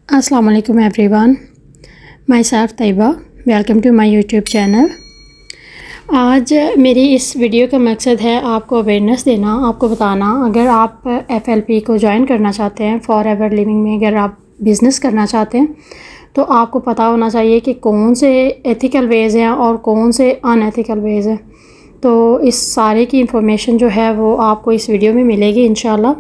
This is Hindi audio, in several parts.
अस्सलाम वालेकुम everyone, myself Tayyaba, welcome to my YouTube channel. आज मेरी इस वीडियो का मकसद है आपको अवेयरनेस देना, आपको बताना अगर आप FLP को ज्वाइन करना चाहते हैं, फॉर एवर लिविंग में अगर आप बिज़नेस करना चाहते हैं तो आपको पता होना चाहिए कि कौन से एथिकल वेज़ हैं और कौन से अनएथिकल वेज़ हैं। तो इस सारे की इंफॉर्मेशन जो है वो आपको इस वीडियो में मिलेगी इंशाल्लाह,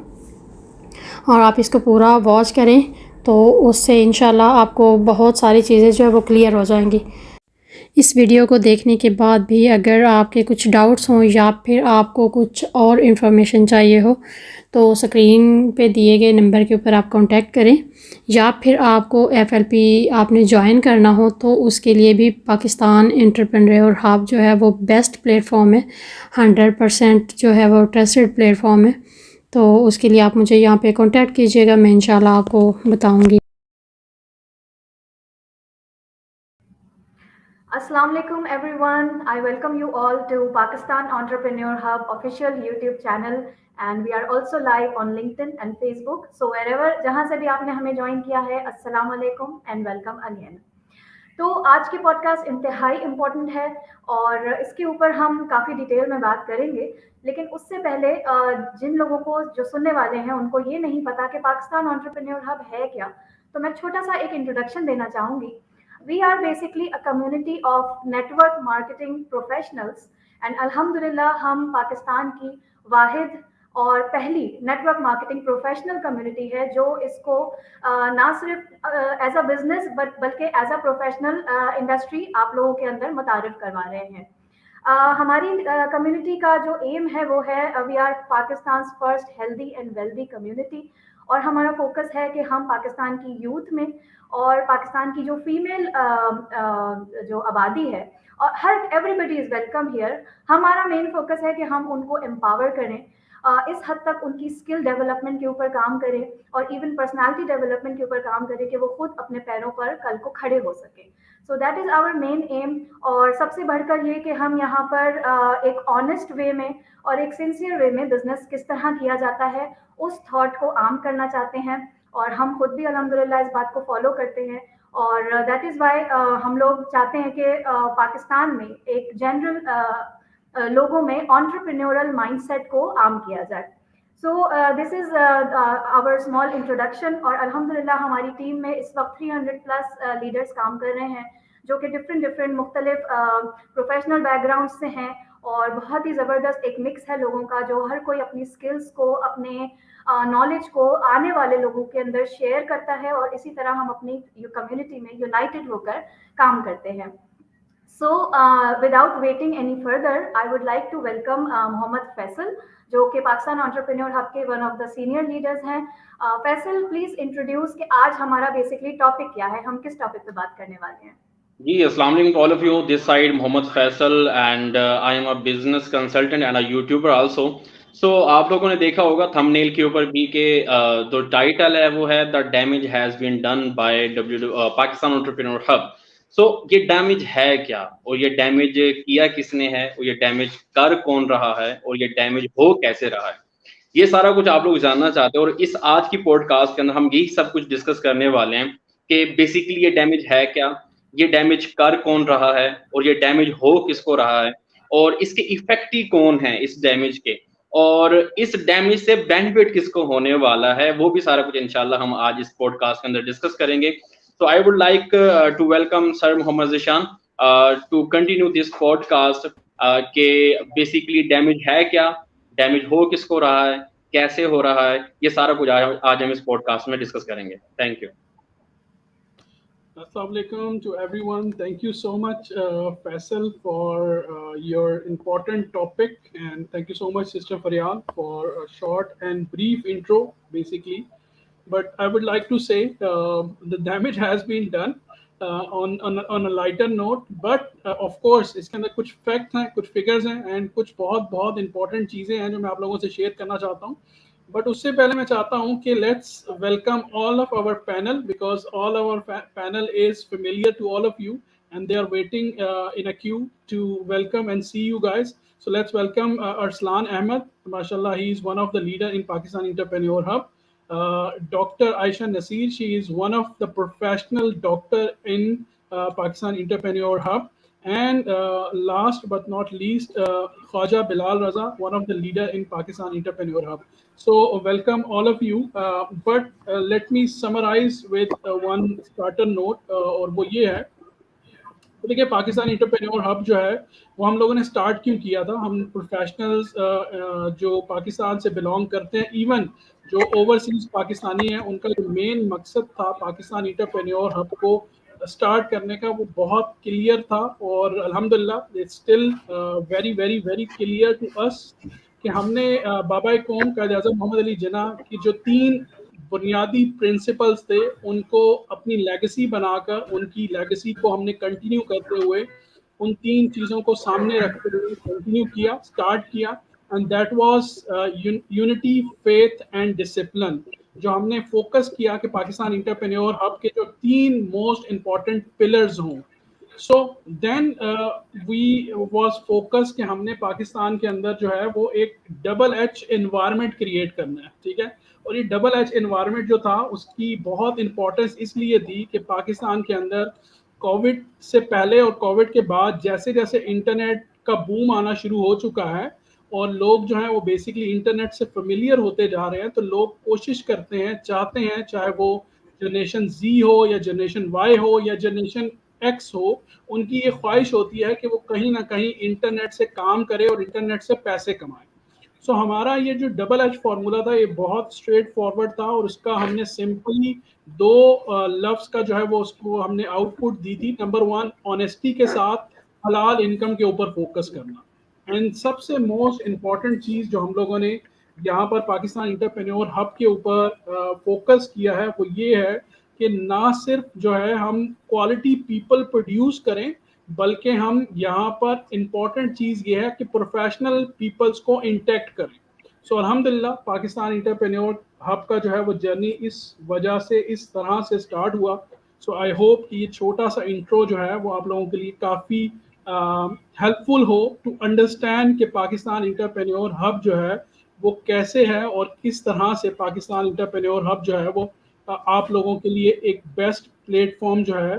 और आप इसको पूरा वॉच करें तो उससे इंशाल्लाह आपको बहुत सारी चीज़ें जो है वो क्लियर हो जाएंगी। इस वीडियो को देखने के बाद भी अगर आपके कुछ डाउट्स हों या फिर आपको कुछ और इन्फॉर्मेशन चाहिए हो तो स्क्रीन पे दिए गए नंबर के ऊपर आप कांटेक्ट करें, या फिर आपको FLP आपने ज्वाइन करना हो तो उसके लिए भी पाकिस्तान एंटरप्रेन्योर हब जो है वो बेस्ट प्लेटफॉर्म है, 100% जो है वो ट्रस्टेड प्लेटफॉर्म है। तो उसके लिए आप मुझे यहाँ पे कांटेक्ट कीजिएगा, मैं इंशाल्लाह आपको बताऊँगी। Assalamu alaikum everyone. I welcome you all to Pakistan Entrepreneur Hub official YouTube channel, and we are also live on LinkedIn and Facebook. So wherever जहाँ से भी आपने हमें ज्वाइन किया है, अस्सलाम वालेकुम and welcome again. तो आज की पॉडकास्ट इंतहाई इम्पोर्टेंट है और इसके ऊपर हम काफ़ी डिटेल में बात करेंगे। लेकिन उससे पहले जिन लोगों को जो सुनने वाले हैं उनको ये नहीं पता कि पाकिस्तान एंटरप्रेन्योर हब है क्या, तो मैं छोटा सा एक इंट्रोडक्शन देना चाहूँगी। We are basically a community of network marketing professionals, and अल्हम्दुलिल्लाह हम पाकिस्तान की वाहिद और पहली नेटवर्क मार्केटिंग प्रोफेशनल कम्युनिटी है जो इसको ना सिर्फ एज अ बिजनेस बट बल्कि एज अ प्रोफेशनल इंडस्ट्री आप लोगों के अंदर मुतारिफ करवा रहे हैं। हमारी कम्युनिटी का जो एम है वो है we are Pakistan first healthy and wealthy community, और हमारा फोकस है कि हम पाकिस्तान की यूथ में और पाकिस्तान की जो फीमेल जो आबादी है, और हर एवरीबडी इज़ वेलकम हियर। हमारा मेन फोकस है कि हम उनको एम्पावर करें, इस हद तक उनकी स्किल डेवलपमेंट के ऊपर काम करें और इवन पर्सनालिटी डेवलपमेंट के ऊपर काम करें कि वो खुद अपने पैरों पर कल को खड़े हो सके। So that is our main aim. और सबसे बढ़कर ये कि हम यहाँ पर एक ऑनेस्ट वे में और एक सिंसियर वे में बिजनेस किस तरह किया जाता है उस थॉट को आम करना चाहते हैं, और हम खुद भी अल्हम्दुलिल्लाह इस बात को फॉलो करते हैं। और दैट इज़ वाई हम लोग चाहते हैं कि पाकिस्तान में एक जनरल लोगों में एंटरप्रेन्योरल माइंडसेट को आम किया जाए। So this is our small introduction, और अल्हम्दुलिल्लाह हमारी टीम में इस वक्त 300 प्लस लीडर्स काम कर रहे हैं जो कि डिफरेंट डिफरेंट मुख्तलिफ प्रोफेशनल बैकग्राउंड से हैं, और बहुत ही ज़बरदस्त एक मिक्स है लोगों का जो हर कोई अपनी स्किल्स को, अपने नॉलेज को आने वाले लोगों के अंदर शेयर करता है, और इसी तरह हम अपनी कम्युनिटी में यूनाइटेड होकर काम करते हैं। So, without waiting any further, I would like to welcome Mohammad Faisal, जो कि पाकिस्तान एंटरप्रेन्योर हब के one of the senior leaders हैं। फैसल, प्लीज इंट्रोड्यूस कि आज हमारा बेसिकली टॉपिक क्या है, हम किस टॉपिक पे बात करने वाले हैं। जी अस्सलाम वालेकुम to all of you, this side Mohammad Faisal and I am a business consultant and a YouTuber also. So आप लोगों ने देखा होगा थंबनेल के ऊपर भी कि जो टाइटल है वो है the damage has been done by Pakistan entrepreneur hub. So ये डैमेज है क्या, और ये डैमेज किया किसने है, और ये डैमेज कर कौन रहा है, और ये डैमेज हो कैसे रहा है, ये सारा कुछ आप लोग जानना चाहते हैं। और इस आज की पॉडकास्ट के अंदर हम यही सब कुछ डिस्कस करने वाले हैं कि बेसिकली ये डैमेज है क्या, ये डैमेज कर कौन रहा है, और ये डैमेज हो किसको रहा है, और इसके इफेक्टिव कौन है इस डैमेज के, और इस डैमेज से बेनिफिट किसको होने वाला है, वो भी सारा कुछ इंशाल्लाह हम आज इस पॉडकास्ट के अंदर डिस्कस करेंगे। तो I would like to welcome sir Mohammad Zeeshan to continue this podcast के बेसिकली डैमेज है क्या, डैमेज हो किसको रहा है, कैसे हो रहा है, ये सारा कुछ आज हम इस पॉडकास्ट में डिस्कस करेंगे। Thank you. Assalamu alaikum to everyone. Thank you so much, Faisal, for your important topic, and thank you so much, Sister Faryal, for a short and brief intro, basically. But I would like to say the damage has been done on a lighter note. But of course, इसके अंदर कुछ facts हैं, कुछ figures हैं, and कुछ बहुत बहुत important चीज़ें हैं जो मैं आप लोगों से share करना चाहता हूँ. बट उससे पहले मैं चाहता हूं कि let's welcome all of our panel, because all our panel is familiar to all of you and they are waiting in a queue to welcome and see you guys. So let's welcome Arslan Ahmed. MashaAllah, he is one of the leader in Pakistan Entrepreneur Hub. Dr. Aisha Nasir. She is one of the professional doctor in Pakistan Entrepreneur Hub. And last but not least, Khwaja Bilal Raza, one of the leader in Pakistan Entrepreneur Hub. So welcome all of you. But let me summarize with one starter note, और वो ये है, तो देखिए पाकिस्तान इंटरप्रेन्योर हब जो है वो हम लोगों ने स्टार्ट क्यों किया था। हम प्रोफेशनल्स जो पाकिस्तान से बिलोंग करते हैं, इवन जो ओवरसीज पाकिस्तानी हैं, उनका जो मेन मकसद था पाकिस्तान इंटरप्रेन्योर हब को स्टार्ट करने का, वो बहुत क्लियर था। और अल्हम्दुलिल्लाह it's still very very very clear to us कि हमने बाबा कौम कायद आज़म मोहम्मद अली जिन्ना की जो 3 बुनियादी प्रिंसिपल्स थे, उनको अपनी लेगेसी बनाकर, उनकी लेगेसी को हमने कंटिन्यू करते हुए, उन 3 चीज़ों को सामने रखते हुए कंटिन्यू किया, स्टार्ट किया। And that was unity, faith and discipline. जो हमने फोकस किया कि पाकिस्तान इंटरप्रेन्योर हब के जो 3 मोस्ट इंपॉर्टेंट पिलर्स हों। So then we was focus कि हमने पाकिस्तान के अंदर जो है वो एक डबल एच एनवायरनमेंट क्रिएट करना है, ठीक है। और ये डबल एच एनवायरनमेंट जो था उसकी बहुत इंपॉर्टेंस इसलिए थी कि पाकिस्तान के अंदर कोविड से पहले और कोविड के बाद जैसे जैसे इंटरनेट का बूम आना शुरू हो चुका है और लोग जो हैं वो बेसिकली इंटरनेट से फेमिलियर होते जा रहे हैं, तो लोग कोशिश करते हैं, चाहते हैं, चाहे वो जनरेशन जी हो या जनरेशन वाई हो या जनरेशन एक्स हो, उनकी ये ख्वाहिश होती है कि वो कहीं ना कहीं इंटरनेट से काम करे और इंटरनेट से पैसे कमाए। सो हमारा ये जो डबल एच फार्मूला था ये बहुत स्ट्रेट फॉरवर्ड था और उसका हमने सिंपली 2 लफ्ज़ का जो है वो उसको हमने आउटपुट दी थी। नंबर 1, ऑनेस्टी के साथ हलाल इनकम के ऊपर फोकस करना। एंड सबसे मोस्ट इम्पॉर्टेंट चीज़ जो हम लोगों ने यहाँ पर पाकिस्तान इंटरप्रेन्योर हब के ऊपर फोकस किया है वो ये है कि ना सिर्फ जो है हम क्वालिटी पीपल प्रोड्यूस करें, बल्कि हम यहाँ पर इम्पॉर्टेंट चीज़ ये है कि प्रोफेशनल पीपल्स को इंटैक्ट करें। सो अल्हम्दुलिल्लाह पाकिस्तान इंटरप्रेन्योर हब का जो है वो जर्नी इस वजह से इस तरह से स्टार्ट हुआ। सो आई होप कि ये छोटा सा इंट्रो जो है वो आप लोगों के लिए काफ़ी हेल्पफुल हो टू अंडरस्टैंड कि पाकिस्तान इंटरप्रेन्योर हब जो है वो कैसे है और किस तरह से पाकिस्तान इंटरप्रेन्योर हब जो है वो आप लोगों के लिए एक बेस्ट प्लेटफॉर्म जो है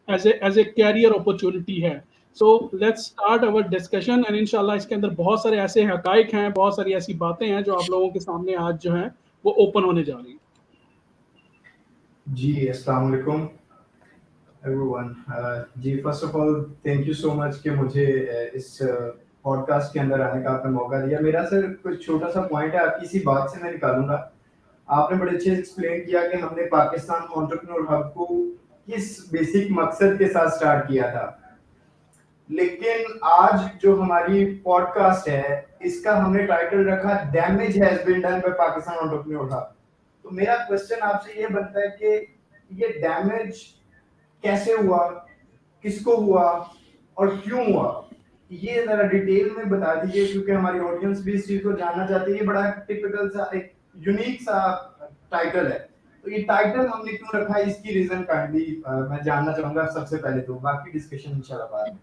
एज ए कैरियर अपॉर्चुनिटी है। So let's start our discussion and इंशाल्लाह इसके अंदर बहुत सारे ऐसे हकाइक हैं, बहुत सारी ऐसी बातें हैं जो आप लोगों के सामने आज जो है वो ओपन होने जा रही हैं। जी अस्सलाम वालेकुम एवरीवन। जी first of all thank you so much कि मुझे इस पॉडकास्ट के अंदर आने का आपने मौका दिया। मेरा सर कुछ छोटा सा पॉइंट है, आपकी इसी बात से मैं निकालूंगा। आपने बड़े अच्छे एक्सप्लेन किया कि हमने पाकिस्तान एंटरप्रेन्योर हब को किस बेसिक मकसद के साथ स्टार्ट किया था, लेकिन आज जो हमारी पॉडकास्ट है इसका हमने टाइटल रखा damage has been done by Pakistan entrepreneur hub. तो मेरा क्वेश्चन आपसे ये बनता है कि ये डैमेज कैसे हुआ, किसको हुआ और क्यों हुआ, ये जरा डिटेल में बता दीजिए, क्योंकि हमारी ऑडियंस भी इस चीज को जानना चाहती है। ये बड़ा टिपिकल सा एक यूनिक सा टाइटल है, तो ये टाइटल हमने क्यों रखा है इसकी रीजन काइंडली मैं जानना चाहूंगा सबसे पहले, तो बाकी डिस्कशन इंशाल्लाह बाद में।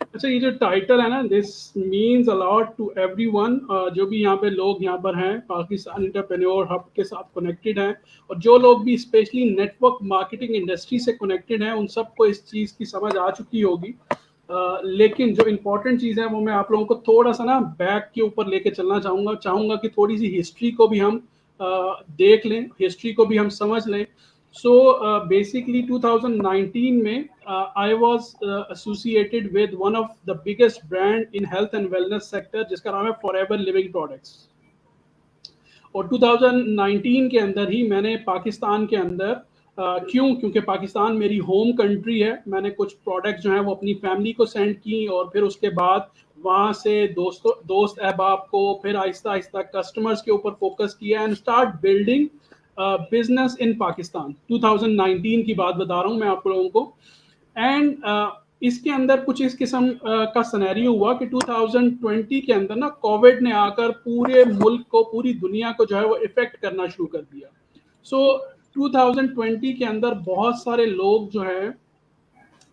अच्छा, ये जो टाइटल है ना, this means a lot to everyone. जो भी यहाँ पे लोग यहाँ पर हैं पाकिस्तान इंटरप्रेन्योर हब के साथ कनेक्टेड हैं, और जो लोग भी स्पेशली नेटवर्क मार्केटिंग इंडस्ट्री से कनेक्टेड हैं, उन सबको इस चीज़ की समझ आ चुकी होगी। लेकिन जो इम्पोर्टेंट चीज़ है वो मैं आप लोगों को थोड़ा सा ना बैक के ऊपर लेके चलना चाहूँगा कि थोड़ी सी हिस्ट्री को भी हम देख लें, हिस्ट्री को भी हम समझ लें। So basically 2019 में I was associated with one of the biggest brand in health and wellness sector जिसका नाम है Forever Living Products। और 2019 के अंदर ही मैंने पाकिस्तान के अंदर क्योंकि पाकिस्तान मेरी होम कंट्री है, मैंने कुछ प्रोडक्ट जो हैं वो अपनी फैमिली को सेंड की और फिर उसके बाद वहाँ से दोस्त अहबाब को, फिर आहिस्ता आहिस्ता कस्टमर्स के ऊपर फोकस किया and start building business in Pakistan. 2019 की बात बता रहा हूँ मैं आप लोगों को। एंड इसके अंदर कुछ इस किस्म का सिनेरियो हुआ कि 2020 के अंदर ना कोविड ने आकर पूरे मुल्क को, पूरी दुनिया को जो है वो इफेक्ट करना शुरू कर दिया। सो 2020 के अंदर बहुत सारे लोग जो है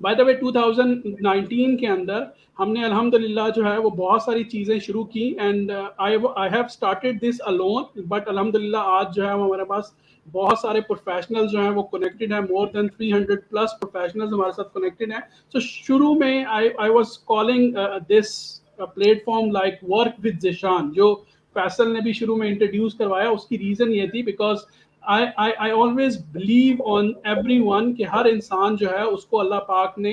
बाय द वे 2019 के अंदर हमने अल्हम्दुलिल्लाह जो है वो बहुत सारी चीज़ें शुरू की and I have started this alone, but अल्हम्दुलिल्लाह आज जो है वो हमारे पास बहुत सारे प्रोफेशनल जो हैं वो कनेक्टेड है, मोर देन 300 प्लस प्रोफेशनल्स हमारे साथ कनेक्टेड हैं. सो शुरू में I was calling this platform like work with Zeeshan, जो फैसल ने भी शुरू में इंट्रोड्यूस करवाया. उसकी रीज़न ये थी because I always believe on everyone कि हर इंसान जो है उसको अल्लाह पाक ने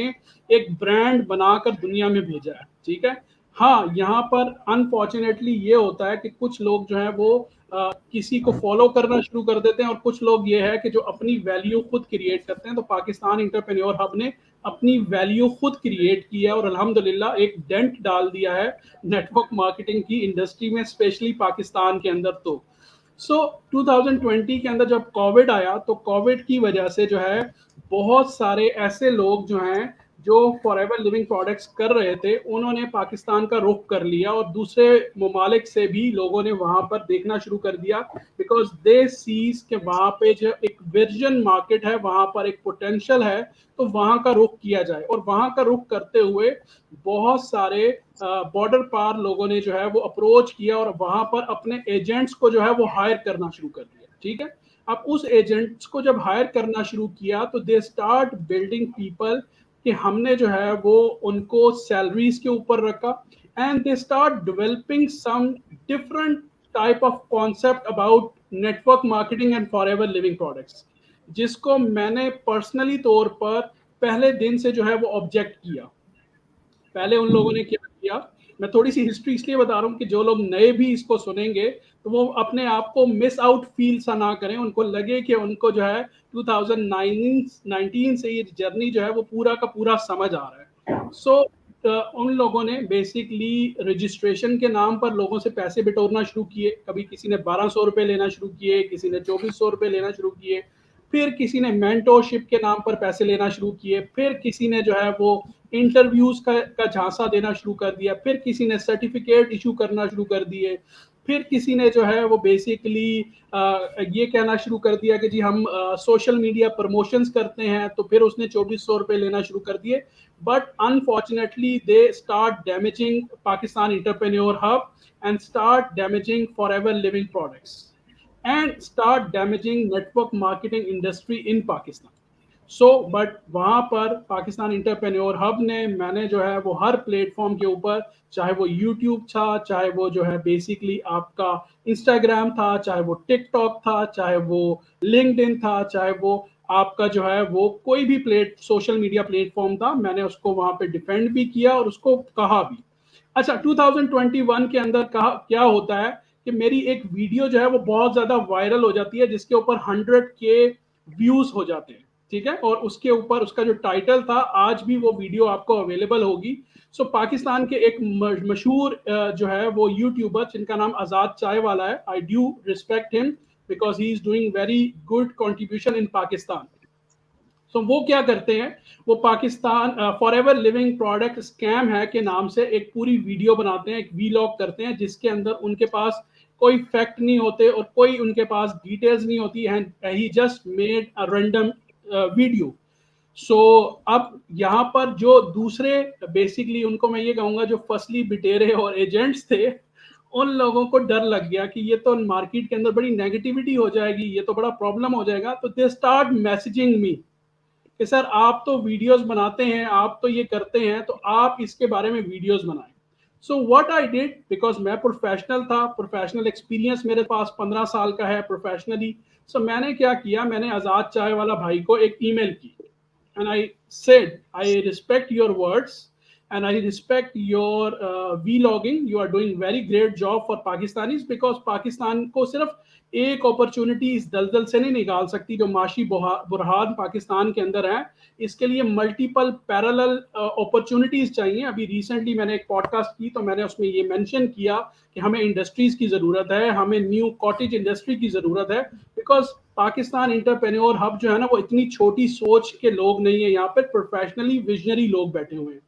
एक ब्रांड बनाकर दुनिया में भेजा है. ठीक है, हाँ यहाँ पर अनफॉर्चुनेटली ये होता है कि कुछ लोग जो है वो किसी को फॉलो करना शुरू कर देते हैं और कुछ लोग ये है कि जो अपनी वैल्यू खुद क्रिएट करते हैं. तो पाकिस्तान एंटरप्रेन्योर हब ने अपनी वैल्यू खुद क्रिएट की है और अल्हम्दुलिल्लाह एक डेंट डाल दिया है नेटवर्क मार्केटिंग की इंडस्ट्री में, स्पेशली पाकिस्तान के अंदर. तो 2020 के अंदर जब कोविड आया तो कोविड की वजह से जो है बहुत सारे ऐसे लोग जो हैं जो फॉरएवर लिविंग प्रोडक्ट्स कर रहे थे उन्होंने पाकिस्तान का रुख कर लिया और दूसरे ममालिक से भी लोगों ने वहां पर देखना शुरू कर दिया बिकॉज दे सीज के वहां पे जो एक वर्जन मार्केट है, वहां पर एक पोटेंशियल है, तो वहां का रुख किया जाए. और वहां का रुख करते हुए बहुत सारे बॉर्डर पार लोगों ने जो है वो अप्रोच किया और वहां पर अपने एजेंट्स को जो है वो हायर करना शुरू कर दिया. ठीक है, अब उस एजेंट्स को जब हायर करना शुरू किया तो दे स्टार्ट बिल्डिंग पीपल कि हमने जो है वो उनको सैलरीज के ऊपर रखा and they start developing some different type of concept about network marketing and forever living products, जिसको मैंने पर्सनली तौर पर पहले दिन से जो है वो ऑब्जेक्ट किया. पहले उन लोगों ने क्या किया, मैं थोड़ी सी हिस्ट्री इसलिए बता रहा हूँ कि जो लोग नए भी इसको सुनेंगे तो वो अपने आप को मिस आउट फील सा ना करें, उनको लगे कि उनको जो है 2019 से ये जर्नी जो है वो पूरा का पूरा समझ आ रहा है. सो उन लोगों ने बेसिकली रजिस्ट्रेशन के नाम पर लोगों से पैसे बिटोरना शुरू किए. कभी किसी ने 1200 रुपये लेना शुरू किए, किसी ने 2400 रुपये लेना शुरू किए, फिर किसी ने मेंटोरशिप के नाम पर पैसे लेना शुरू किए, फिर किसी ने जो है वो इंटरव्यूज का झांसा देना शुरू कर दिया, फिर किसी ने सर्टिफिकेट इशू करना शुरू कर दिए, फिर किसी ने जो है वो बेसिकली ये कहना शुरू कर दिया कि जी हम सोशल मीडिया प्रमोशंस करते हैं, तो फिर उसने 2400 रुपये लेना शुरू कर दिए. But unfortunately they start damaging Pakistan entrepreneur hub and start damaging forever living products and start damaging network marketing industry in Pakistan. So but वहाँ पर पाकिस्तान इंटरप्रेन्योर हब ने मैंने जो है वो हर प्लेटफॉर्म के ऊपर, चाहे वो यूट्यूब था, चाहे वो जो है बेसिकली आपका इंस्टाग्राम था, चाहे वो टिकटॉक था, चाहे वो लिंक्डइन था, चाहे वो आपका जो है वो कोई भी सोशल मीडिया प्लेटफॉर्म था, मैंने उसको वहाँ पे डिफेंड भी किया और उसको कहा भी. अच्छा, 2021 के अंदर क्या होता है कि मेरी एक वीडियो जो है वो बहुत ज्यादा वायरल हो जाती है जिसके ऊपर 100K व्यूज हो जाते हैं. ठीक है, और उसके ऊपर उसका जो टाइटल था, आज भी वो वीडियो आपको अवेलेबल होगी. सो पाकिस्तान के एक मशहूर जो है वो यूट्यूबर जिनका नाम आजाद चाय वाला है, I due respect him because he is doing very good contribution in Pakistan. तो वो क्या करते हैं, वो Pakistan forever living product scam है के नाम से एक पूरी वीडियो बनाते हैं, एक वीलॉग करते हैं जिसके अंदर उनके पास कोई फैक्ट नहीं होते और कोई उनके पास डिटेल्स नहीं होती है. He just made a random video. So अब यहाँ पर जो दूसरे बेसिकली उनको मैं ये कहूँगा जो फसली बिटेरे और एजेंट्स थे, उन लोगों को डर लग गया कि ये तो मार्केट के अंदर बड़ी नेगेटिविटी हो जाएगी, ये तो बड़ा प्रॉब्लम हो जाएगा. तो दे स्टार्ट मैसेजिंग मी कि सर आप तो वीडियोस बनाते हैं, आप तो ये करते हैं, तो आप इसके बारे में वीडियोस बनाएं. So what I did, because मैं प्रोफेशनल था, प्रोफेशनल एक्सपीरियंस मेरे पास 15 साल का है प्रोफेशनली. सो मैंने क्या किया, मैंने आज़ाद चाय वाला भाई को एक ईमेल की and I said I respect your words and I respect your vlogging. You are doing very great job for Pakistanis because Pakistan को सिर्फ एक अपॉर्चुनिटी इस दलदल से नहीं निकाल सकती जो माशी बुरहान पाकिस्तान के अंदर है. इसके लिए मल्टीपल पैरेलल अपॉर्चुनिटीज चाहिए. अभी रिसेंटली मैंने एक पॉडकास्ट की तो मैंने उसमें ये मेंशन किया कि हमें इंडस्ट्रीज की ज़रूरत है, हमें न्यू कॉटेज इंडस्ट्री की ज़रूरत है बिकॉज पाकिस्तान इंटरप्रेन्योर हब जो है ना वो इतनी छोटी सोच के लोग नहीं है, यहाँ पर प्रोफेशनली विजनरी लोग बैठे हुए हैं.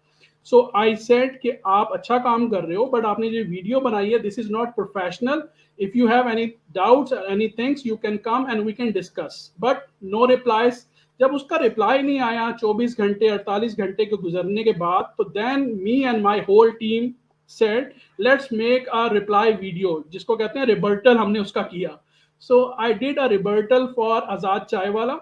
सो आई सेड कि आप अच्छा काम कर रहे हो बट आपने जो वीडियो बनाई है this is not professional. If you have any doubts any things you can come and we can discuss. But no replies. जब उसका रिप्लाई नहीं आया 24 घंटे 48 घंटे के गुजरने के बाद, तो then me and my whole team said let's make a reply video, जिसको कहते हैं रिबर्टल, हमने उसका किया। So I did a rebuttal for Azad चाय वाला।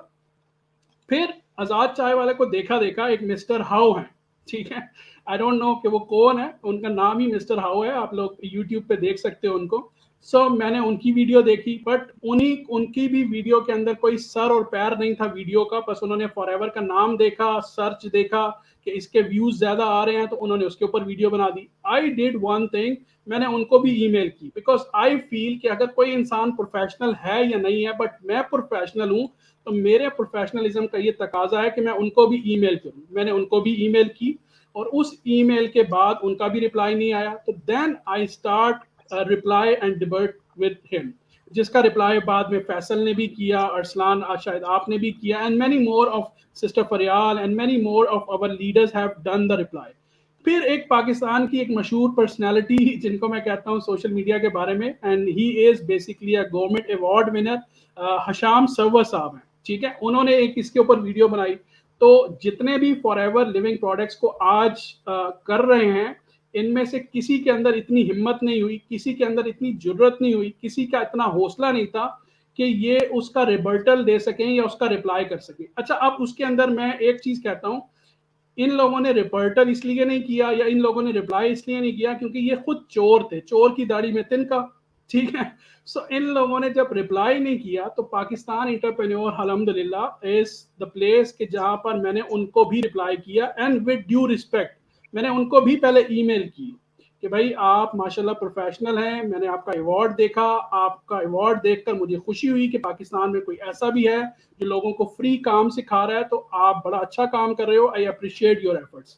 फिर आजाद चाय वाले को देखा देखा एक मिस्टर हाउ है, ठीक है, आई डोंट नो कि वो कौन है, उनका नाम ही मिस्टर हाउ है, आप लोग यूट्यूब पे देख सकते हो उनको। सो मैंने उनकी वीडियो देखी, बट उनकी भी वीडियो के अंदर कोई सर और पैर नहीं था वीडियो का, बस उन्होंने फॉरएवर का नाम देखा, सर्च देखा कि इसके व्यूज ज्यादा आ रहे हैं, तो उन्होंने उसके ऊपर वीडियो बना दी। आई डिड वन थिंग, मैंने उनको भी ईमेल की, बिकॉज आई फील कि अगर कोई इंसान प्रोफेशनल है या नहीं है, बट मैं प्रोफेशनल हूँ, तो मेरे प्रोफेशनलिज्म का ये तकाजा है कि मैं उनको भी ईमेल करूं। मैंने उनको भी ईमेल की, और उस ईमेल के बाद उनका भी रिप्लाई नहीं आया, तो then I start reply and debate with him, जिसका रिप्लाई बाद में फैसल ने भी किया, अरसलान शायद आपने भी किया, and many more of sister Faryal and many more of our leaders have done the reply. फिर एक पाकिस्तान की एक मशहूर पर्सनैलिटी, जिनको मैं कहता हूँ सोशल मीडिया के बारे में, and he is basically a government award winner, Hasham Sarwar साहब हैं, ठीक है, उन्होंने एक इसके ऊपर वीडियो बनाई। तो जितने भी फॉरएवर लिविंग प्रोडक्ट्स को आज कर रहे हैं, इनमें से किसी के अंदर इतनी हिम्मत नहीं हुई, किसी के अंदर इतनी जरूरत नहीं हुई, किसी का इतना हौसला नहीं था कि ये उसका रिबर्टल दे सकें या उसका रिप्लाई कर सकें। अच्छा, अब उसके अंदर मैं एक चीज कहता हूँ, इन लोगों ने रिपर्टर इसलिए नहीं किया या इन लोगों ने रिप्लाई इसलिए नहीं किया क्योंकि ये खुद चोर थे, चोर की दाढ़ी में तिनका, ठीक है। सो इन लोगों ने जब रिप्लाई नहीं किया, तो पाकिस्तान एंटरप्रेन्योर अल्हम्दुलिल्लाह इज द प्लेस कि जहां पर मैंने उनको भी रिप्लाई किया, एंड विद ड्यू रिस्पेक्ट मैंने उनको भी पहले ईमेल की कि भाई आप माशाल्लाह प्रोफेशनल हैं, मैंने आपका अवार्ड देखा, आपका अवार्ड देखकर मुझे खुशी हुई कि पाकिस्तान में कोई ऐसा भी है जो लोगों को फ्री काम सिखा रहा है, तो आप बड़ा अच्छा काम कर रहे हो, आई अप्रिशिएट योर एफर्ट्स।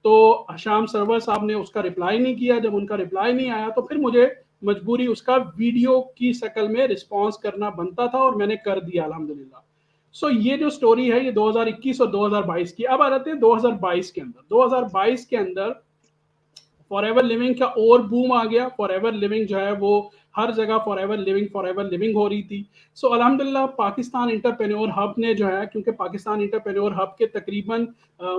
तो हशाम सरवर साहब ने उसका रिप्लाई नहीं किया। जब उनका रिप्लाई नहीं आया, तो फिर मुझे मजबूरी उसका वीडियो की शक्ल में रिस्पॉन्स करना बनता था, और मैंने कर दिया अल्हम्दुलिल्लाह। सो ये जो स्टोरी है, ये 2021 और 2022 की। अब आ जाते हैं 2022 के अंदर। 2022 के अंदर फॉरएवर लिविंग का और बूम आ गया। फॉरएवर लिविंग जो है वो हर जगह फॉरएवर लिविंग हो रही थी। सो अल्हम्दुलिल्लाह पाकिस्तान एंटरप्रेन्योर हब ने जो है, क्योंकि पाकिस्तान एंटरप्रेन्योर हब के तकरीबन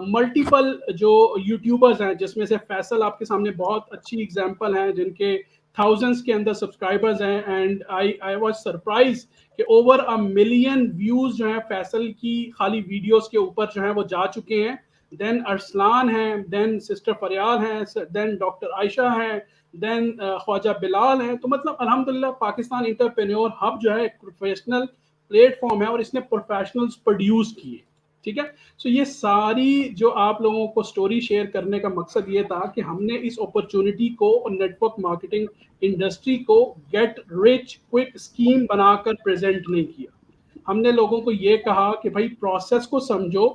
मल्टीपल जो यूट्यूबर्स हैं, जिसमें से फैसल आपके सामने बहुत अच्छी एग्जांपल हैं, जिनके थाउजेंड्स के अंदर सब्सक्राइबर्स हैं, एंड आई वाज सरप्राइज कि ओवर अ मिलियन व्यूज जो है फैसल की खाली वीडियोस के ऊपर जो है वो जा चुके हैं। देन अरसलान है, देन सिस्टर फरियाल है, देन डॉक्टर आयशा है, देन ख्वाजा बिलाल है। तो मतलब अल्हम्दुलिल्लाह पाकिस्तान एंटरप्रेन्योर हब जो है एक प्रोफेशनल प्लेटफॉर्म है, और इसने प्रोफेशनल्स प्रोड्यूस किए, ठीक है। सो ये सारी जो आप लोगों को स्टोरी शेयर करने का मकसद ये था कि हमने इस अपॉर्चुनिटी को और नेटवर्क मार्केटिंग इंडस्ट्री को गेट रिच क्विक स्कीम बनाकर प्रेजेंट नहीं किया। हमने लोगों को ये कहा कि भाई प्रोसेस को समझो,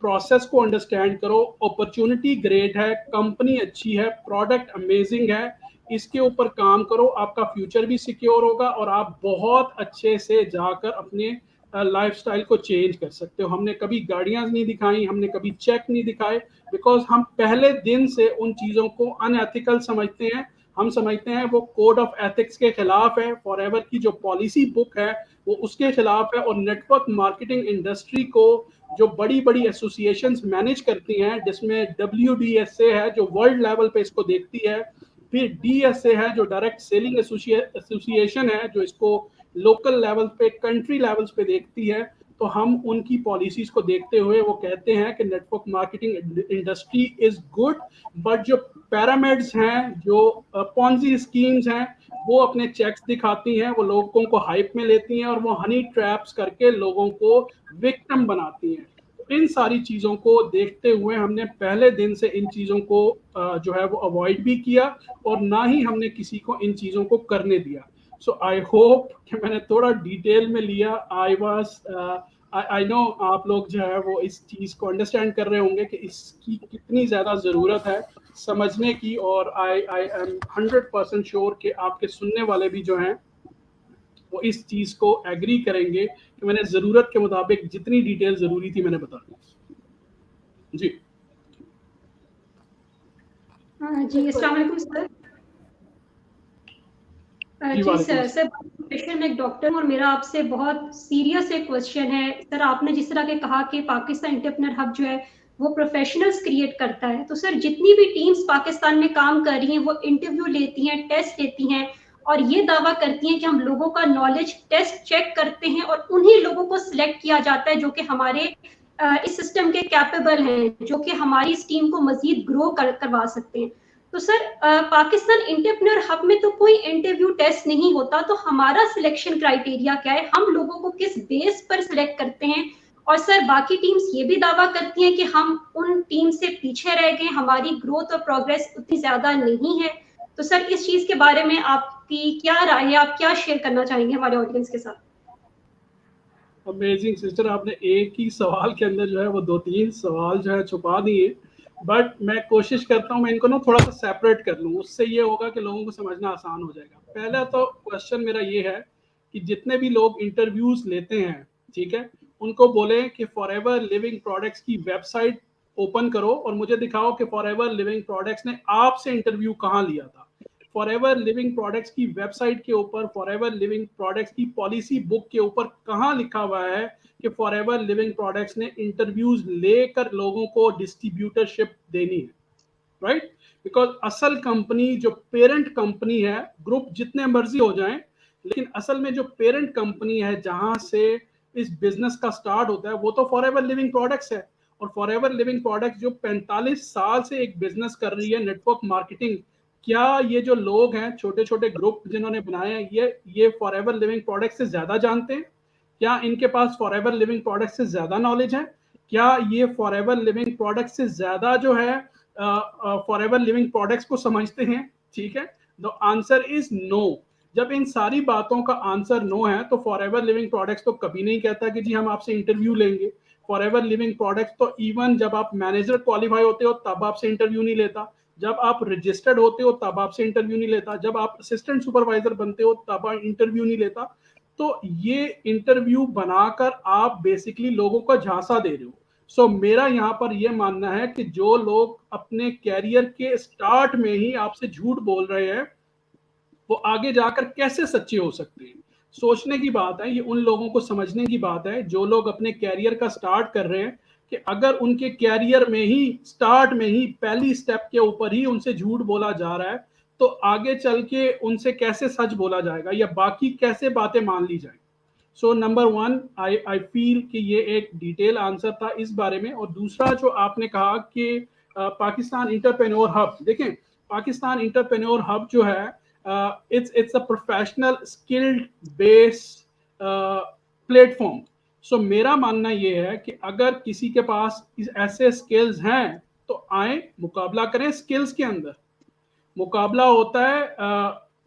प्रोसेस को अंडरस्टैंड करो, अपॉर्चुनिटी ग्रेट है, कंपनी अच्छी है, प्रोडक्ट अमेजिंग है, इसके ऊपर काम करो, आपका फ्यूचर भी सिक्योर होगा, और आप बहुत अच्छे से जाकर अपने लाइफस्टाइल को चेंज कर सकते हो। हमने कभी गाड़ियां नहीं दिखाई, हमने कभी चेक नहीं दिखाए, बिकॉज हम पहले दिन से उन चीज़ों को अनएथिकल समझते हैं। हम समझते हैं वो कोड ऑफ एथिक्स के खिलाफ है, फॉरएवर की जो पॉलिसी बुक है वो उसके खिलाफ है। और नेटवर्क मार्केटिंग इंडस्ट्री को जो बड़ी बड़ी एसोसिएशंस मैनेज करती हैं, जिसमें WDSA है जो वर्ल्ड लेवल पे इसको देखती है, फिर DSA है जो डायरेक्ट सेलिंग एसोसिएशन है जो इसको लोकल लेवल पे, कंट्री लेवल्स पे देखती है। तो हम उनकी पॉलिसीज को देखते हुए वो कहते हैं कि network marketing industry is good, but जो पैरामिड्स हैं, जो पॉन्जी स्कीम्स हैं, वो अपने चेक्स दिखाती हैं, वो लोगों को हाइप में लेती हैं, और वो हनी ट्रैप्स करके लोगों को विक्टिम बनाती हैं। इन सारी चीज़ों को देखते हुए हमने पहले दिन से इन चीज़ों को जो है वो अवॉइड भी किया, और ना ही हमने किसी को इन चीज़ों को करने दिया। सो आई होप कि मैंने थोड़ा डिटेल में लिया। आई नो आप लोग जो है वो इस चीज़ को अंडरस्टैंड कर रहे होंगे कि इसकी कितनी ज़्यादा ज़रूरत है समझने की, और आई एम 100% श्योर कि आपके सुनने वाले भी जो हैं वो इस चीज़ को एग्री करेंगे कि मैंने ज़रूरत के मुताबिक जितनी डिटेल ज़रूरी थी मैंने बता दी। जी जी, अस्सलाम वालेकुम सर। जी, जी वालेकुम सर, प्रोफेशन में एक डॉक्टर हूँ और मेरा आपसे बहुत सीरियस एक क्वेश्चन है सर। आपने जिस तरह के कहा कि पाकिस्तान एंटरप्रेन्योर हब जो है वो प्रोफेशनल्स क्रिएट करता है, तो सर जितनी भी टीम्स पाकिस्तान में काम कर रही हैं वो इंटरव्यू लेती हैं, टेस्ट लेती हैं और ये दावा करती हैं कि हम लोगों का नॉलेज टेस्ट चेक करते हैं और उन्हीं लोगों को सिलेक्ट किया जाता है जो कि हमारे इस सिस्टम के कैपेबल हैं, जो कि हमारी इस टीम को मजीद ग्रो करवा सकते हैं। तो सर पाकिस्तान एंटरप्रेन्योर हब में तो कोई इंटरव्यू टेस्ट नहीं होता, तो हमारा सिलेक्शन क्राइटेरिया क्या है? हम लोगों को किस बेस पर सिलेक्ट करते हैं? और सर बाकी टीम्स ये भी दावा करती हैं कि हम उन टीम से पीछे रह गए, हमारी ग्रोथ और प्रोग्रेस उतनी ज्यादा नहीं है। तो सर इस चीज के बारे में आपकी क्या राय है, आप क्या शेयर करना चाहेंगे हमारे ऑडियंस के साथ? अमेजिंग सिस्टर, आपने एक ही सवाल के अंदर जो है वो 2-3 सवाल जो है छुपा दिए। बट मैं कोशिश करता हूँ मैं इनको ना थोड़ा सा सेपरेट कर लूँ, उससे ये होगा कि लोगों को समझना आसान हो जाएगा। पहला तो क्वेश्चन मेरा ये है कि जितने भी लोग इंटरव्यूज लेते हैं, ठीक है, उनको बोले कि फॉरएवर लिविंग प्रोडक्ट्स की वेबसाइट ओपन करो और मुझे दिखाओ कि फॉरएवर लिविंग प्रोडक्ट्स ने आपसे इंटरव्यू कहाँ लिया था। फॉरएवर लिविंग प्रोडक्ट्स की वेबसाइट के ऊपर, फॉरएवर लिविंग प्रोडक्ट्स की पॉलिसी बुक के ऊपर कहाँ लिखा हुआ है कि फॉरएवर लिविंग प्रोडक्ट्स ने इंटरव्यूज लेकर लोगों को डिस्ट्रीब्यूटरशिप देनी है, राइट? बिकॉज असल कंपनी जो पेरेंट कंपनी है, ग्रुप जितने मर्जी हो जाएं, लेकिन असल में जो पेरेंट कंपनी है जहां से इस बिजनेस का स्टार्ट होता है वो तो फॉरएवर लिविंग प्रोडक्ट्स है। और फॉरएवर लिविंग प्रोडक्ट्स जो 45 साल से एक बिजनेस कर रही है, नेटवर्क मार्केटिंग, क्या ये जो लोग हैं, छोटे छोटे ग्रुप जिन्होंने बनाए हैं, ये फॉरएवर लिविंग प्रोडक्ट्स से ज्यादा जानते हैं? क्या इनके पास फॉरएवर लिविंग प्रोडक्ट्स से ज्यादा नॉलेज है? क्या ये फॉरएवर लिविंग प्रोडक्ट्स से ज्यादा जो है फॉरएवर लिविंग प्रोडक्ट्स को समझते हैं? ठीक है, द आंसर इज नो। जब इन सारी बातों का आंसर नो है तो फॉरएवर लिविंग प्रोडक्ट्स तो कभी नहीं कहता कि जी हम आपसे इंटरव्यू लेंगे। फॉरएवर लिविंग प्रोडक्ट्स तो इवन जब आप मैनेजर क्वालिफाई होते हो तब आपसे इंटरव्यू नहीं लेता, जब आप रजिस्टर्ड होते हो तब आपसे इंटरव्यू नहीं लेता, जब आप असिस्टेंट सुपरवाइजर बनते हो तब आप इंटरव्यू नहीं लेता। तो ये इंटरव्यू बनाकर आप बेसिकली लोगों को झांसा दे रहे हो। सो मेरा यहाँ पर यह मानना है कि जो लोग अपने कैरियर के स्टार्ट में ही आपसे झूठ बोल रहे हैं वो आगे जाकर कैसे सच्चे हो सकते हैं? सोचने की बात है, ये उन लोगों को समझने की बात है जो लोग अपने कैरियर का स्टार्ट कर रहे हैं कि अगर उनके कैरियर में ही स्टार्ट में ही पहली स्टेप के ऊपर ही उनसे झूठ बोला जा रहा है तो आगे चल के उनसे कैसे सच बोला जाएगा या बाकी कैसे बातें मान ली जाए। सो नंबर वन, आई फील कि ये एक डिटेल आंसर था इस बारे में। और दूसरा जो आपने कहा कि पाकिस्तान इंटरप्रेन्योर हब, देखें पाकिस्तान इंटरप्रेन्योर हब जो है it's a professional skilled base platform. So मेरा मानना ये है कि अगर किसी के पास ऐसे स्किल्स हैं तो आए, मुकाबला करें स्किल्स के अंदर। मुकाबला होता है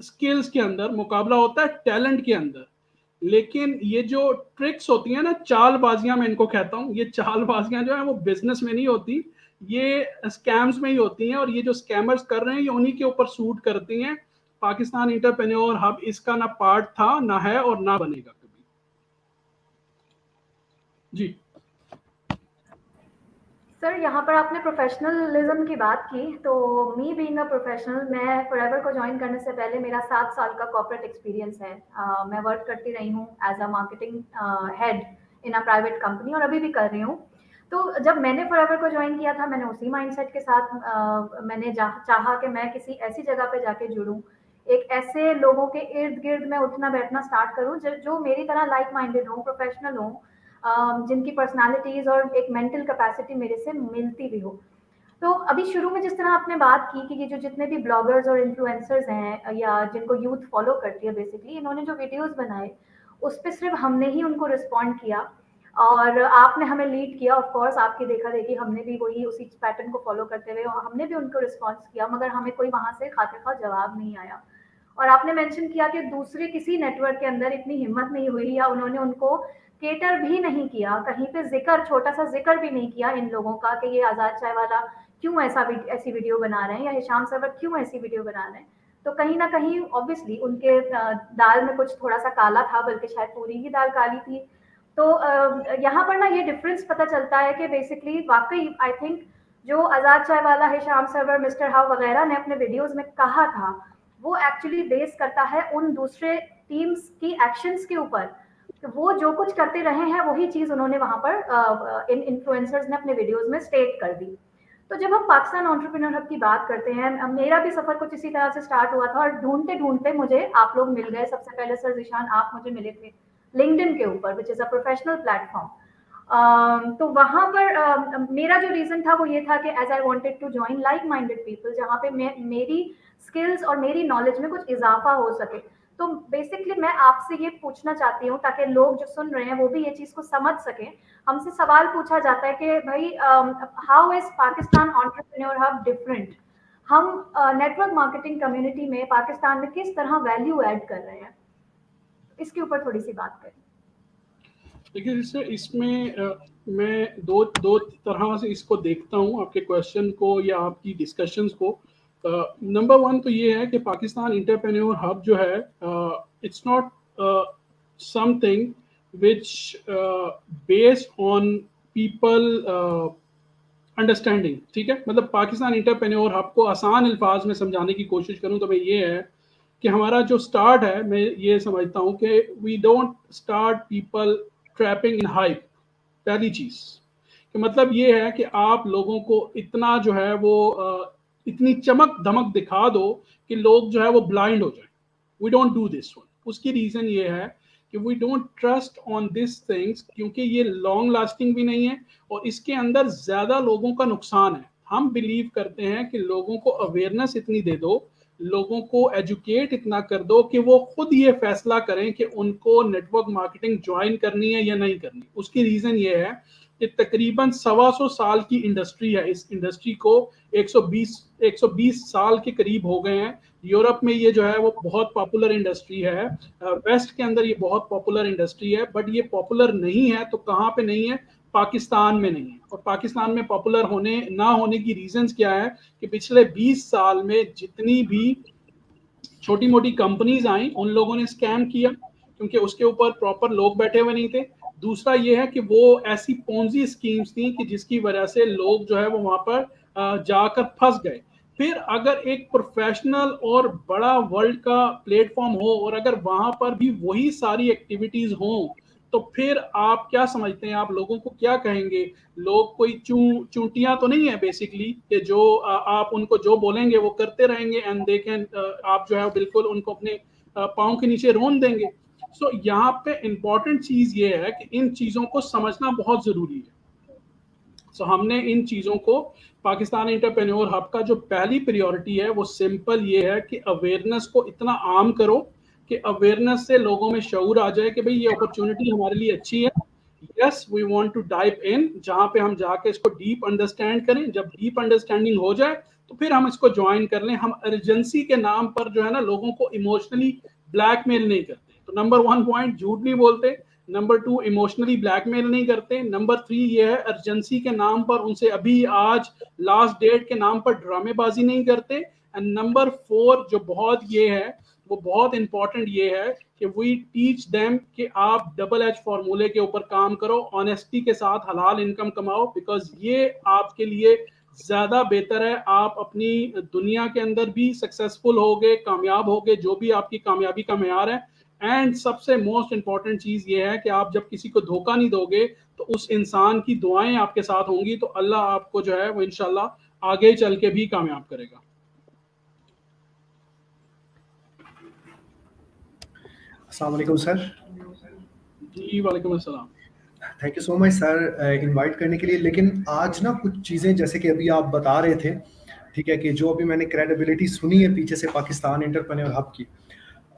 स्किल्स के अंदर, मुकाबला होता है टैलेंट के अंदर। लेकिन ये जो ट्रिक्स होती हैं ना, चालबाजियां मैं इनको कहता हूँ, ये चालबाजियां जो है वो बिजनेस में नहीं होती, ये स्कैम्स में ही होती हैं। और ये जो स्कैमर्स कर रहे हैं ये उन्हीं के ऊपर सूट करती हैं। पाकिस्तान इंटरप्रेन्योर हब इसका ना पार्ट था, ना है और ना बनेगा कभी। जी सर, यहाँ पर आपने प्रोफेशनलिज्म की बात की, तो मी बीइंग अ प्रोफेशनल, मैं फॉरएवर को ज्वाइन करने से पहले मेरा 7 साल का कॉर्पोरेट एक्सपीरियंस है। मैं वर्क करती रही हूँ as a marketing head in a private company और अभी भी कर रही हूँ। तो जब मैंने फॉरएवर को ज्वाइन किया था मैंने उसी माइंडसेट के साथ मैंने चाहा कि मैं किसी ऐसी जगह पे जाके जुड़ूँ, एक ऐसे लोगों के इर्द गिर्द मैं उठना बैठना स्टार्ट करूँ जो मेरी तरह लाइक माइंडेड हों, प्रोफेशनल हों, जिनकी पर्सनालिटीज़ और एक मेंटल कैपेसिटी मेरे से मिलती भी हो। तो अभी शुरू में जिस तरह आपने बात की कि ये जो जितने भी ब्लॉगर्स और इन्फ्लुएंसर्स हैं या जिनको यूथ फॉलो करती है, बेसिकली इन्होंने जो वीडियोस बनाए उस पे सिर्फ हमने ही उनको रिस्पॉन्ड किया और आपने हमें लीड किया। ऑफ कोर्स आपकी देखा देखी हमने भी वही उसी पैटर्न को फॉलो करते हुए और हमने भी उनको रिस्पॉन्स किया, मगर हमें कोई वहाँ से खातिर खा जवाब नहीं आया। और आपने मेंशन किया कि दूसरे किसी नेटवर्क के अंदर इतनी हिम्मत नहीं हुई या उन्होंने उनको केटर भी नहीं किया, कहीं पे जिक्र, छोटा सा जिक्र भी नहीं किया इन लोगों का कि ये आज़ाद चाय वाला क्यों ऐसी वीडियो बना रहे हैं या हिशाम सरवर क्यों ऐसी वीडियो बना रहे हैं। तो कहीं ना कहीं ऑब्वियसली उनके दाल में कुछ थोड़ा सा काला था, बल्कि शायद पूरी ही दाल काली थी। तो यहाँ पर ना ये डिफरेंस पता चलता है कि बेसिकली वाकई आई थिंक जो आज़ाद चाय वाला, हिशाम सरवर, मिस्टर हाउ वगैरह ने अपने वीडियोस में कहा था वो एक्चुअली बेस करता है उन दूसरे टीम्स की एक्शंस के ऊपर, तो वो जो कुछ करते रहे हैं वही चीज़ उन्होंने वहाँ पर इन इन्फ्लुएंसर्स ने अपने वीडियोज़ में स्टेट कर दी। तो जब हम पाकिस्तान एंटरप्रेन्योर हब की बात करते हैं, मेरा भी सफ़र कुछ इसी तरह से स्टार्ट हुआ था और ढूँढते-ढूँढते मुझे आप लोग मिल गए। सबसे पहले सर ज़ीशान आप मुझे मिले थे लिंक्डइन के ऊपर, which is a professional platform. तो वहाँ पर मेरा जो रीज़न था वो ये था कि as I wanted to join like minded people, जहाँ पे मेरी स्किल्स और मेरी नॉलेज में कुछ इज़ाफ़ा हो सके। तो बेसिकली मैं आपसे ये पूछना चाहती हूँ, ताकि लोग जो सुन रहे हैं वो भी ये चीज़ को समझ सकें। हमसे सवाल पूछा जाता है कि भाई how is Pakistan entrepreneur hub different? हम नेटवर्क मार्केटिंग कम्युनिटी में पाकिस्तान में किस तरह वैल्यू ऐड कर रहे हैं? इसके ऊपर थोड़ी-सी बात करें। देखिए जैसे इसमें मैं दो तरह से इसको देखता हूँ, आपके क्वेश्चन को या आपकी डिस्कशंस को। नंबर वन तो ये है कि पाकिस्तान एंटरप्रेन्योर हब जो है, it's not something which based on people understanding, ठीक है। मतलब पाकिस्तान एंटरप्रेन्योर हब को आसान अल्फाज में समझाने की कोशिश करूँ तो मैं ये है कि हमारा जो स्टार्ट है, मैं ये समझता हूँ कि we don't start people trapping in hype. पहली चीज़ कि मतलब ये है कि आप लोगों को इतना जो है वो इतनी चमक धमक दिखा दो कि लोग जो है वो ब्लाइंड हो जाए। We don't do this one. उसकी रीज़न ये है कि we don't trust on this things, क्योंकि ये लॉन्ग लास्टिंग भी नहीं है और इसके अंदर ज़्यादा लोगों का नुकसान है। हम बिलीव करते हैं कि लोगों को अवेयरनेस इतनी दे दो, लोगों को एजुकेट इतना कर दो कि वो खुद ये फैसला करें कि उनको नेटवर्क मार्केटिंग ज्वाइन करनी है या नहीं करनी। उसकी रीज़न ये है कि तकरीबन 125 साल की इंडस्ट्री है। इस इंडस्ट्री को 120 साल के करीब हो गए हैं। यूरोप में ये जो है वो बहुत पॉपुलर इंडस्ट्री है, वेस्ट के अंदर ये बहुत पॉपुलर इंडस्ट्री है, बट ये पॉपुलर नहीं है तो कहाँ पे नहीं है? पाकिस्तान में नहीं है। और पाकिस्तान में पॉपुलर होने ना होने की रीजंस क्या है कि पिछले 20 साल में जितनी भी छोटी मोटी कंपनीज आई उन लोगों ने स्कैम किया, क्योंकि उसके ऊपर प्रॉपर लोग बैठे हुए नहीं थे। दूसरा ये है कि वो ऐसी पोंजी स्कीम्स थी कि जिसकी वजह से लोग जो है वो वहां पर जाकर फंस गए। फिर अगर एक प्रोफेशनल और बड़ा वर्ल्ड का प्लेटफॉर्म हो और अगर वहां पर भी वही सारी एक्टिविटीज हों, तो फिर आप क्या समझते हैं, आप लोगों को क्या कहेंगे? लोग कोई चूंटियां तो नहीं है बेसिकली कि जो आप उनको जो बोलेंगे वो करते रहेंगे एंड दे कैन, आप जो है बिल्कुल उनको अपने पाँव के नीचे रोन देंगे। सो यहाँ पे इम्पॉर्टेंट चीज ये है कि इन चीजों को समझना बहुत जरूरी है। सो हमने इन चीज़ों को, पाकिस्तान एंटरप्रेन्योर हब का जो पहली प्रायोरिटी है वो सिंपल ये है कि अवेयरनेस को इतना आम करो कि अवेयरनेस से लोगों में शऊर आ जाए कि भाई ये अपॉर्चुनिटी हमारे लिए अच्छी है। Yes, we want to dive in, जहाँ पे हम जाके इसको डीप अंडरस्टैंड करें। जब डीप अंडरस्टैंडिंग हो जाए तो फिर हम इसको ज्वाइन कर लें। हम अर्जेंसी के नाम पर जो है ना लोगों को इमोशनली ब्लैकमेल नहीं करते। तो नंबर 1 पॉइंट, झूठ नहीं बोलते। नंबर 2, इमोशनली ब्लैकमेल नहीं करते। नंबर 3 ये है, अर्जेंसी के नाम पर उनसे अभी आज लास्ट डेट के नाम पर ड्रामेबाजी नहीं करते। एंड नंबर 4 जो बहुत ये है, वो बहुत इंपॉर्टेंट ये है कि वी टीच देम कि आप डबल एच फॉर्मूले के ऊपर काम करो, ऑनेस्टी के साथ हलाल इनकम कमाओ, बिकॉज ये आपके लिए ज्यादा बेहतर है। आप अपनी दुनिया के अंदर भी सक्सेसफुल होगे, कामयाब होगे, जो भी आपकी कामयाबी का मेयार है। एंड सबसे मोस्ट इंपॉर्टेंट चीज ये है कि आप जब किसी को धोखा नहीं दोगे तो उस इंसान की दुआएं आपके साथ होंगी, तो अल्लाह आपको जो है वो इंशाल्लाह आगे चल के भी कामयाब करेगा। अस्सलाम वालेकुम सर। जी वालेकुम अस्सलाम। Thank you so much sir invite करने के लिए। लेकिन आज ना कुछ चीज़ें जैसे कि अभी आप बता रहे थे, ठीक है, कि जो अभी मैंने क्रेडिबिलिटी सुनी है पीछे से पाकिस्तान एंटरप्रेन्योर हब की,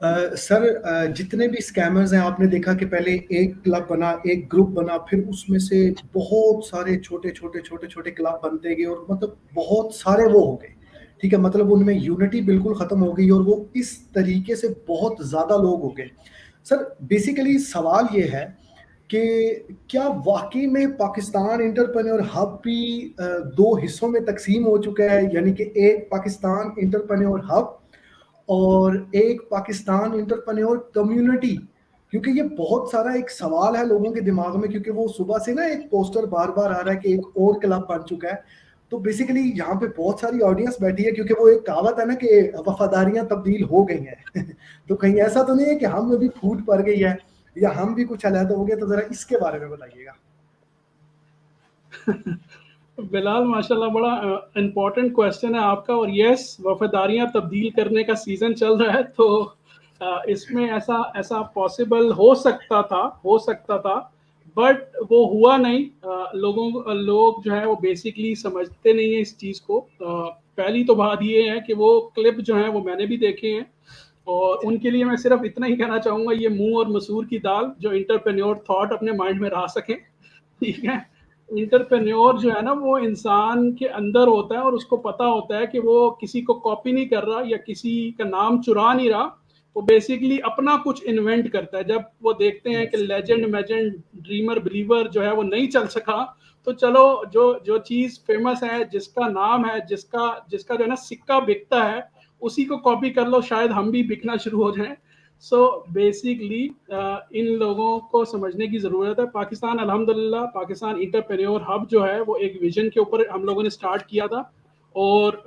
सर जितने भी स्कैमर्स हैं आपने देखा कि पहले एक क्लब बना, एक ग्रुप बना, फिर उसमें से बहुत सारे छोटे छोटे क्लब बनते गए और मतलब बहुत सारे वो हो गए, ठीक है। मतलब उनमें यूनिटी बिल्कुल ख़त्म हो गई और वो इस तरीके से बहुत ज़्यादा लोग हो गए। सर बेसिकली सवाल ये है कि क्या वाकई में पाकिस्तान एंटरप्रेन्योर हब भी 2 हिस्सों में तकसीम हो चुका है, यानी कि एक पाकिस्तान एंटरप्रेन्योर हब और एक पाकिस्तान एंटरप्रेन्योर कम्युनिटी? क्योंकि ये बहुत सारा एक सवाल है लोगों के दिमाग में, क्योंकि वो सुबह से ना एक पोस्टर बार बार आ रहा है कि एक और क्लब बन चुका है। तो बेसिकली यहाँ पे बहुत सारी ऑडियंस बैठी है, क्योंकि वो एक कहावत है ना कि वफादारियां तब्दील हो गई हैं तो कहीं ऐसा तो नहीं है कि हम में भी फूट पड़ गई है या हम भी कुछ अलग हो गए? तो जरा इसके बारे में बताइएगा। बिलाल, माशाल्लाह, बड़ा इम्पोर्टेंट क्वेश्चन है आपका। और यस, वफादारियां तब्दील करने का सीजन चल रहा है, तो इसमें ऐसा ऐसा पॉसिबल हो सकता था, बट वो हुआ नहीं। लोग जो है वो बेसिकली समझते नहीं है इस चीज़ को। पहली तो बात ये है कि वो क्लिप जो है वो मैंने भी देखे हैं, और उनके लिए मैं सिर्फ इतना ही कहना चाहूँगा, ये मुंह और मसूर की दाल जो इंटरप्रेन्योर थॉट अपने माइंड में रह सकें, ठीक है। इंटरप्रेन्योर जो है ना, वो इंसान के अंदर होता है और उसको पता होता है कि वो किसी को कॉपी नहीं कर रहा या किसी का नाम चुरा नहीं रहा। वो बेसिकली अपना कुछ इन्वेंट करता है। जब वो देखते हैं कि लेजेंड मैजेंड ड्रीमर बिलीवर जो है वो नहीं चल सका, तो चलो जो जो चीज़ फेमस है, जिसका नाम है, जिसका जिसका जो है ना सिक्का बिकता है, उसी को कॉपी कर लो, शायद हम भी बिकना शुरू हो जाएं। सो बेसिकली इन लोगों को समझने की ज़रूरत है। पाकिस्तान, अल्हम्दुलिल्लाह, पाकिस्तान इंटरप्रेन्योर हब जो है वो एक विजन के ऊपर हम लोगों ने स्टार्ट किया था, और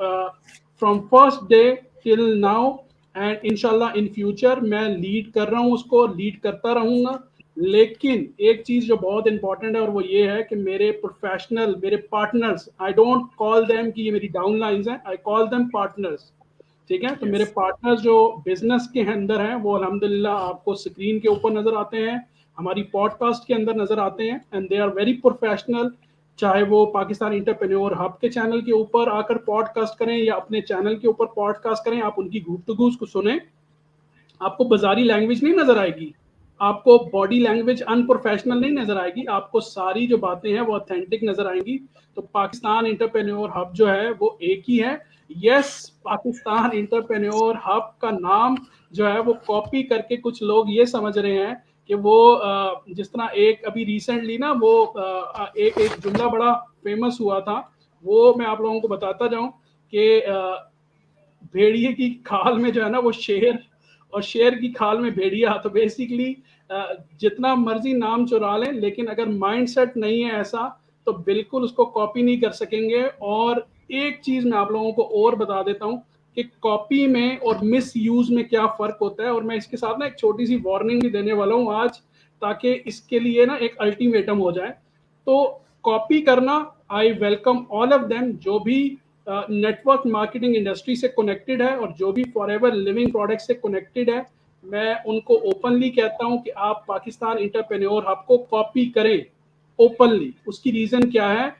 from first day till now and इंशाल्लाह इन फ्यूचर मैं लीड कर रहा हूँ, उसको लीड करता रहूँगा। लेकिन एक चीज़ जो बहुत इंपॉर्टेंट है, और वो ये है कि मेरे प्रोफेशनल, मेरे partners, I don't call them कि ये मेरी डाउन लाइन्स हैं, आई कॉल देम पार्टनर्स, ठीक है। तो मेरे पार्टनर्स जो बिजनेस के अंदर हैं वो अल्हम्दुलिल्लाह आपको स्क्रीन के ऊपर नजर आते हैं, हमारी पॉडकास्ट के अंदर नजर आते हैं, and they are very professional. चाहे वो पाकिस्तान इंटरप्रेन्योर हब के चैनल के ऊपर आकर पॉडकास्ट करें या अपने चैनल के ऊपर पॉडकास्ट करें, आप उनकी गुफ्तगू को सुने, आपको बाजारी लैंग्वेज नहीं नजर आएगी, आपको बॉडी लैंग्वेज अनप्रोफेशनल नहीं नजर आएगी, आपको सारी जो बातें हैं वो ऑथेंटिक नजर आएंगी। तो पाकिस्तान इंटरप्रेन्योर हब जो है वो एक ही है। यस, पाकिस्तान इंटरप्रेन्योर हब का नाम जो है वो कॉपी करके कुछ लोग ये समझ रहे हैं कि वो जिस तरह एक अभी रिसेंटली ना वो एक जुमला बड़ा फेमस हुआ था, वो मैं आप लोगों को बताता जाऊं कि भेड़िए की खाल में जो है ना वो शेर, और शेर की खाल में भेड़िया। तो बेसिकली जितना मर्जी नाम चुरा लें, लेकिन अगर माइंडसेट नहीं है ऐसा, तो बिल्कुल उसको कॉपी नहीं कर सकेंगे। और एक चीज मैं आप लोगों को और बता देता हूं कि कॉपी में और मिस यूज में क्या फर्क होता है, और मैं इसके साथ ना एक छोटी सी वार्निंग भी देने वाला हूं आज, ताकि इसके लिए ना एक अल्टीमेटम हो जाए। तो कॉपी करना, I welcome all of them, जो भी नेटवर्क मार्केटिंग इंडस्ट्री से कनेक्टेड है और जो भी फॉरएवर लिविंग प्रोडक्ट से कनेक्टेड है, मैं उनको ओपनली कहता हूं कि आप पाकिस्तान इंटरप्रेन्योर हब को कॉपी करें ओपनली। उसकी रीजन क्या है?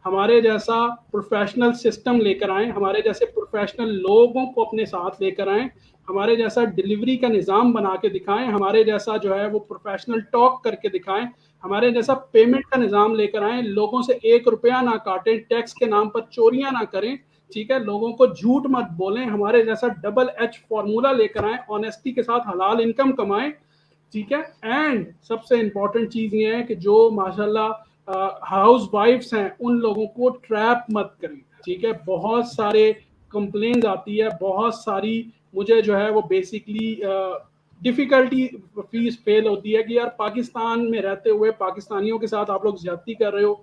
हमारे जैसा प्रोफेशनल सिस्टम लेकर आए, हमारे जैसे प्रोफेशनल लोगों को अपने साथ लेकर आए, हमारे जैसा डिलीवरी का निज़ाम बना के दिखाएं, हमारे जैसा जो है वो प्रोफेशनल टॉक करके दिखाएं, हमारे जैसा पेमेंट का निज़ाम लेकर आए, लोगों से 1 रुपया ना काटें, टैक्स के नाम पर चोरियां ना करें, ठीक है, लोगों को झूठ मत बोलें, हमारे जैसा डबल एच फॉर्मूला लेकर आए, ऑनेस्टी के साथ हलाल इनकम कमाएं, ठीक है। एंड सबसे इंपॉर्टेंट चीज़ ये है कि जो माशाल्लाह हाउस वाइफ्स हैं, उन लोगों को ट्रैप मत करें, ठीक है। बहुत सारे कंप्लेंट्स आती है, बहुत सारी मुझे जो है वो बेसिकली डिफ़िकल्टी फीस फेल होती है कि यार पाकिस्तान में रहते हुए पाकिस्तानियों के साथ आप लोग ज़्यादती कर रहे हो,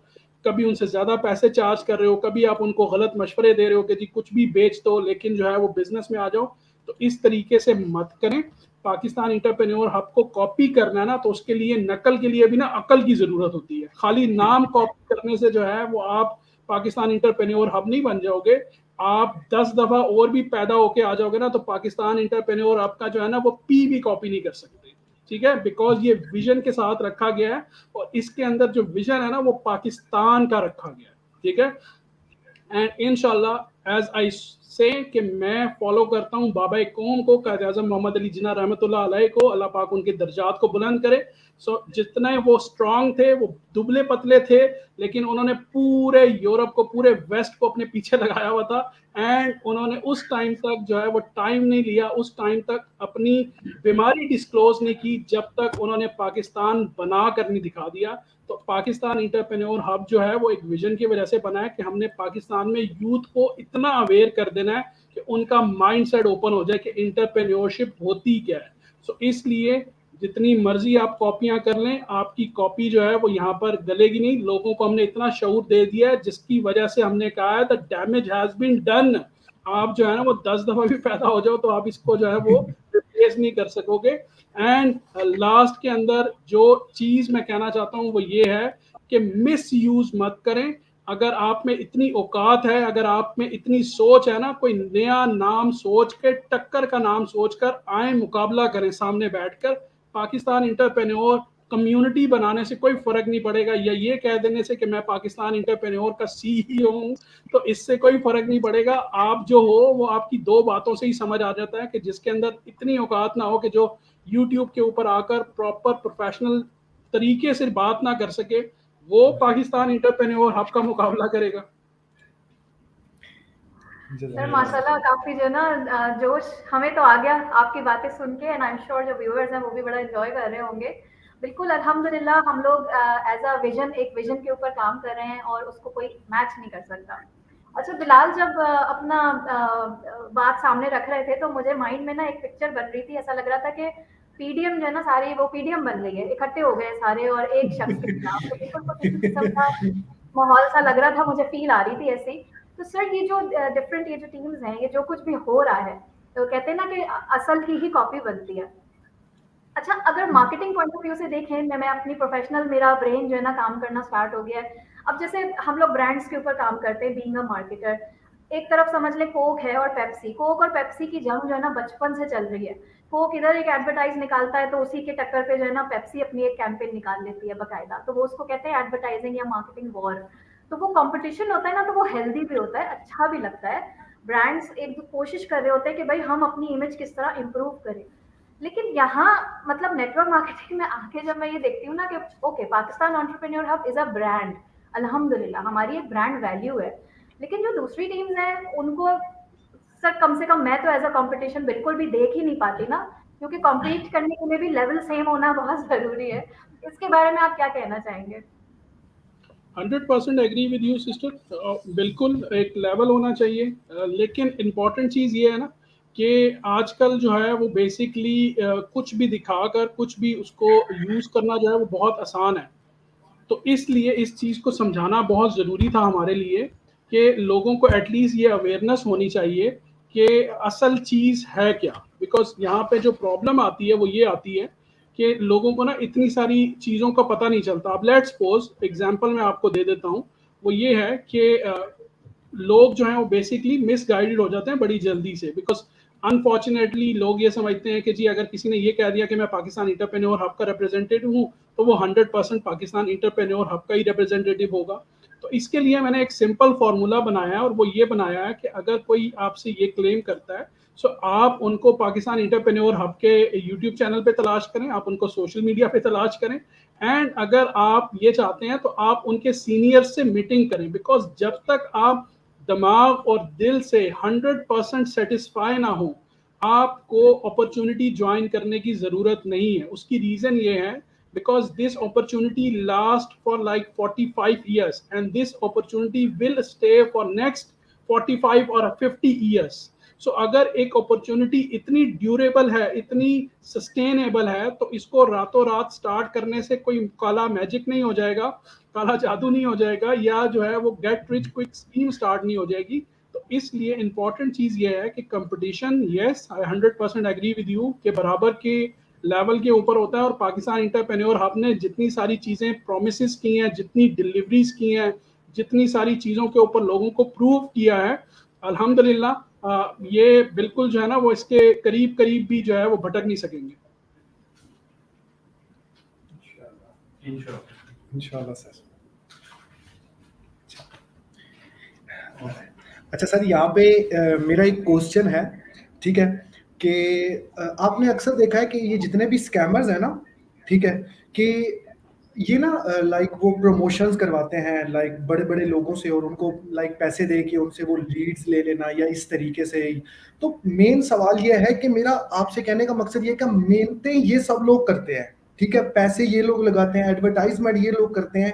कभी उनसे ज़्यादा पैसे चार्ज कर रहे हो, कभी आप उनको गलत मशवरे दे रहे हो कि जी कुछ भी बेच दो लेकिन जो है वो बिजनेस में आ जाओ। तो इस तरीके से मत करें। पाकिस्तान इंटरप्रेन्योर हब को कॉपी करना है ना, तो उसके लिए नकल के लिए भी ना अकल की ज़रूरत होती है। खाली नाम कॉपी करने से जो है वो आप पाकिस्तान इंटरप्रेन्योर हब नहीं बन जाओगे। आप 10 दफ़ा और भी पैदा होके आ जाओगे ना, तो पाकिस्तान इंटरप्रेन्योर हब का जो है ना वो पी भी कॉपी नहीं कर सकते, ठीक है, बिकॉज ये विजन के साथ रखा गया है, और इसके अंदर जो विजन है ना वो पाकिस्तान का रखा गया है, ठीक है। एंड इंशाल्लाह एज आई से कि मैं फॉलो करता हूँ बाबा कौम को, कायद आज़म मोहम्मद अली जिन्ना रहमतुल्लाह अलैह को, अल्लाह पाक उनके दर्जात को बुलंद करे। सो जितने वो स्ट्रांग थे, वो दुबले पतले थे, लेकिन उन्होंने पूरे यूरोप को, पूरे वेस्ट को अपने पीछे लगाया हुआ था, एंड उन्होंने उस टाइम तक जो है वो टाइम नहीं लिया, उस टाइम तक अपनी बीमारी डिस्क्लोज नहीं की जब तक उन्होंने पाकिस्तान बना कर नहीं दिखा दिया। तो पाकिस्तान इंटरप्रेन्योर हब जो है वो एक विजन की वजह से बना है कि हमने पाकिस्तान में यूथ को इतना अवेयर कर देना है कि उनका माइंडसेट ओपन हो जाए कि इंटरप्रेन्योरशिप होती क्या है। सो इसलिए जितनी मर्जी आप कॉपियां कर लें, आपकी कॉपी जो है वो यहाँ पर गलेगी नहीं। लोगों को हमने इतना शऊर दे दिया है जिसकी वजह से हमने कहा है the damage has been done. आप जो है ना वो 10 दफा भी पैदा हो जाओ तो आप इसको जो है वो रिप्लेस नहीं कर सकोगे। एंड लास्ट के अंदर जो चीज मैं कहना चाहता हूँ वो ये है कि मिस यूज मत करें। अगर आप में इतनी औकात है, अगर आप में इतनी सोच है ना, कोई नया नाम सोच के, टक्कर का नाम सोचकर आए, मुकाबला करें सामने बैठकर। पाकिस्तान इंटरप्रेन्योर कम्युनिटी बनाने से कोई फर्क नहीं पड़ेगा, या ये कह देने से कि मैं पाकिस्तान इंटरप्रेन्योर का सीईओ हूँ, तो इससे कोई फर्क नहीं पड़ेगा। आप जो हो वो आपकी दो बातों से ही समझ आ जाता है कि जिसके अंदर इतनी औकात ना हो कि जो यूट्यूब के ऊपर आकर प्रॉपर प्रोफेशनल तरीके से बात ना कर सके, वो पाकिस्तान इंटरप्रेन्योर हब का मुकाबला करेगा। सर माशाल्लाह काफी जो ना जोश हमें तो आ गया आपकी बातें सुन के, एंड आई एम श्योर जो व्यूअर्स हैं वो भी बड़ा एंजॉय कर रहे होंगे। बिल्कुल अल्हम्दुलिल्लाह हम लोग एज अ विजन, एक विजन के ऊपर काम कर रहे हैं और उसको कोई मैच नहीं कर सकता। अच्छा बिलाल, जब अपना बात सामने रख रहे थे तो मुझे माइंड में ना एक पिक्चर बन रही थी। ऐसा लग रहा था कि पीडीएम जो है ना सारी वो पीडीएम बन गई है, इकट्ठे हो गए सारे और एक शख्स के खिलाफ। तो बिल्कुल कुछ इसी किस्म का माहौल सा लग रहा था, मुझे फील आ रही थी ऐसे ही। तो सर ये जो डिफरेंट ये जो टीम्स हैं, ये जो कुछ भी हो रहा है, तो कहते हैं ना कि असल की ही कॉपी बनती है। अच्छा अगर मार्केटिंग पॉइंट ऑफ व्यू से देखें, मैं अपनी प्रोफेशनल, मेरा ब्रेन जो है ना काम करना स्टार्ट हो गया है। अब जैसे हम लोग ब्रांड्स के ऊपर काम करते हैं, बीइंग अ मार्केटर, एक तरफ समझ लें कोक है और पेप्सी। कोक और पेप्सी की जंग जो है ना बचपन से चल रही है। कोक इधर एक एडवर्टाइज निकालता है तो उसी के टक्कर पे जो है ना पेप्सी अपनी एक कैंपेन निकाल लेती है बकायदा, तो वो उसको कहते हैं एडवर्टाइजिंग या मार्केटिंग वॉर। तो वो कंपटीशन होता है ना, तो वो हेल्दी भी होता है, अच्छा भी लगता है। ब्रांड्स एक कोशिश कर रहे होते हैं कि भाई हम अपनी इमेज किस तरह इम्प्रूव करें। लेकिन यहाँ मतलब नेटवर्क मार्केटिंग में आके जब मैं ये देखती हूँ ना कि okay Pakistan entrepreneur hub is a brand, अल्हम्दुलिल्लाह हमारी एक ब्रांड वैल्यू है। लेकिन जो दूसरी टीम्स हैं उनको सर कम से कम मैं तो एज अ कंपटीशन बिल्कुल भी देख ही नहीं पाती ना, क्योंकि कॉम्पीट करने के लिए भी लेवल सेम होना बहुत जरूरी है। इसके बारे में आप क्या कहना चाहेंगे? 100% एग्री विद यू सिस्टर, बिल्कुल एक लेवल होना चाहिए। लेकिन इम्पॉर्टेंट चीज़ ये है ना कि आजकल जो है वो बेसिकली कुछ भी दिखाकर कुछ भी उसको यूज़ करना जो है वो बहुत आसान है। तो इसलिए इस चीज़ को समझाना बहुत ज़रूरी था हमारे लिए कि लोगों को एटलीस्ट ये अवेयरनेस होनी चाहिए कि असल चीज़ है क्या। बिकॉज यहाँ पे जो प्रॉब्लम आती है वो ये आती है कि लोगों को ना इतनी सारी चीज़ों का पता नहीं चलता। अब लेट्स सपोज एग्जांपल मैं आपको दे देता हूँ, वो ये है कि लोग जो हैं वो बेसिकली मिसगाइडेड हो जाते हैं बड़ी जल्दी से। बिकॉज अनफॉर्चुनेटली लोग ये समझते हैं कि जी अगर किसी ने ये कह दिया कि मैं पाकिस्तान इंटरप्रेन्योर हब का रिप्रेजेंटेटिव हूँ तो वो 100% पाकिस्तान इंटरप्रेन्योर हब का ही रिप्रेजेंटेटिव होगा। तो इसके लिए मैंने एक सिंपल फार्मूला बनाया है, और वो ये बनाया है कि अगर कोई आपसे ये क्लेम करता है सो आप उनको पाकिस्तान इंटरप्रेन्योर हब के यूट्यूब चैनल पे तलाश करें, आप उनको सोशल मीडिया पे तलाश करें, एंड अगर आप ये चाहते हैं तो आप उनके सीनियर से मीटिंग करें। बिकॉज जब तक आप दिमाग और दिल से 100% सेटिस्फाई ना हो, आपको अपॉर्चुनिटी ज्वाइन करने की ज़रूरत नहीं है। उसकी रीज़न ये है because this opportunity lasts for like 45 years and this opportunity will stay for next 45 or 50 years. So अगर एक अपॉर्चुनिटी इतनी ड्यूरेबल है, इतनी सस्टेनेबल है, तो इसको रातों रात स्टार्ट करने से कोई काला मैजिक नहीं हो जाएगा, काला जादू नहीं हो जाएगा, या जो है वो get rich quick scheme start नहीं हो जाएगी। तो इसलिए इंपॉर्टेंट चीज़ ये है कि competition, yes I 100% agree with you कि बराबर के लेवल के ऊपर होता है। और पाकिस्तान इंटरप्रेन्योर हब ने जितनी सारी चीज़ें प्रोमिस की हैं, जितनी डिलीवरीज की हैं, जितनी सारी चीज़ों के ऊपर लोगों को प्रूव किया है, अल्हम्दुलिल्लाह ये बिल्कुल जो है ना वो इसके करीब करीब भी जो है वो भटक नहीं सकेंगे। इंशाल्लाह सर। अच्छा सर, यहाँ पे मेरा एक क्वेश्चन है, ठीक है, कि आपने अक्सर देखा है कि ये जितने भी स्कैमर्स हैं ना, ठीक है, कि ये ना लाइक वो प्रमोशंस करवाते हैं लाइक बड़े बड़े लोगों से, और उनको लाइक पैसे दे के उनसे वो लीड्स ले लेना या इस तरीके से ही। तो मेन सवाल ये है कि मेरा आपसे कहने का मकसद ये है कि मेहनतें ये सब लोग करते हैं, ठीक है, पैसे ये लोग लगाते हैं, एडवर्टाइजमेंट ये लोग करते हैं,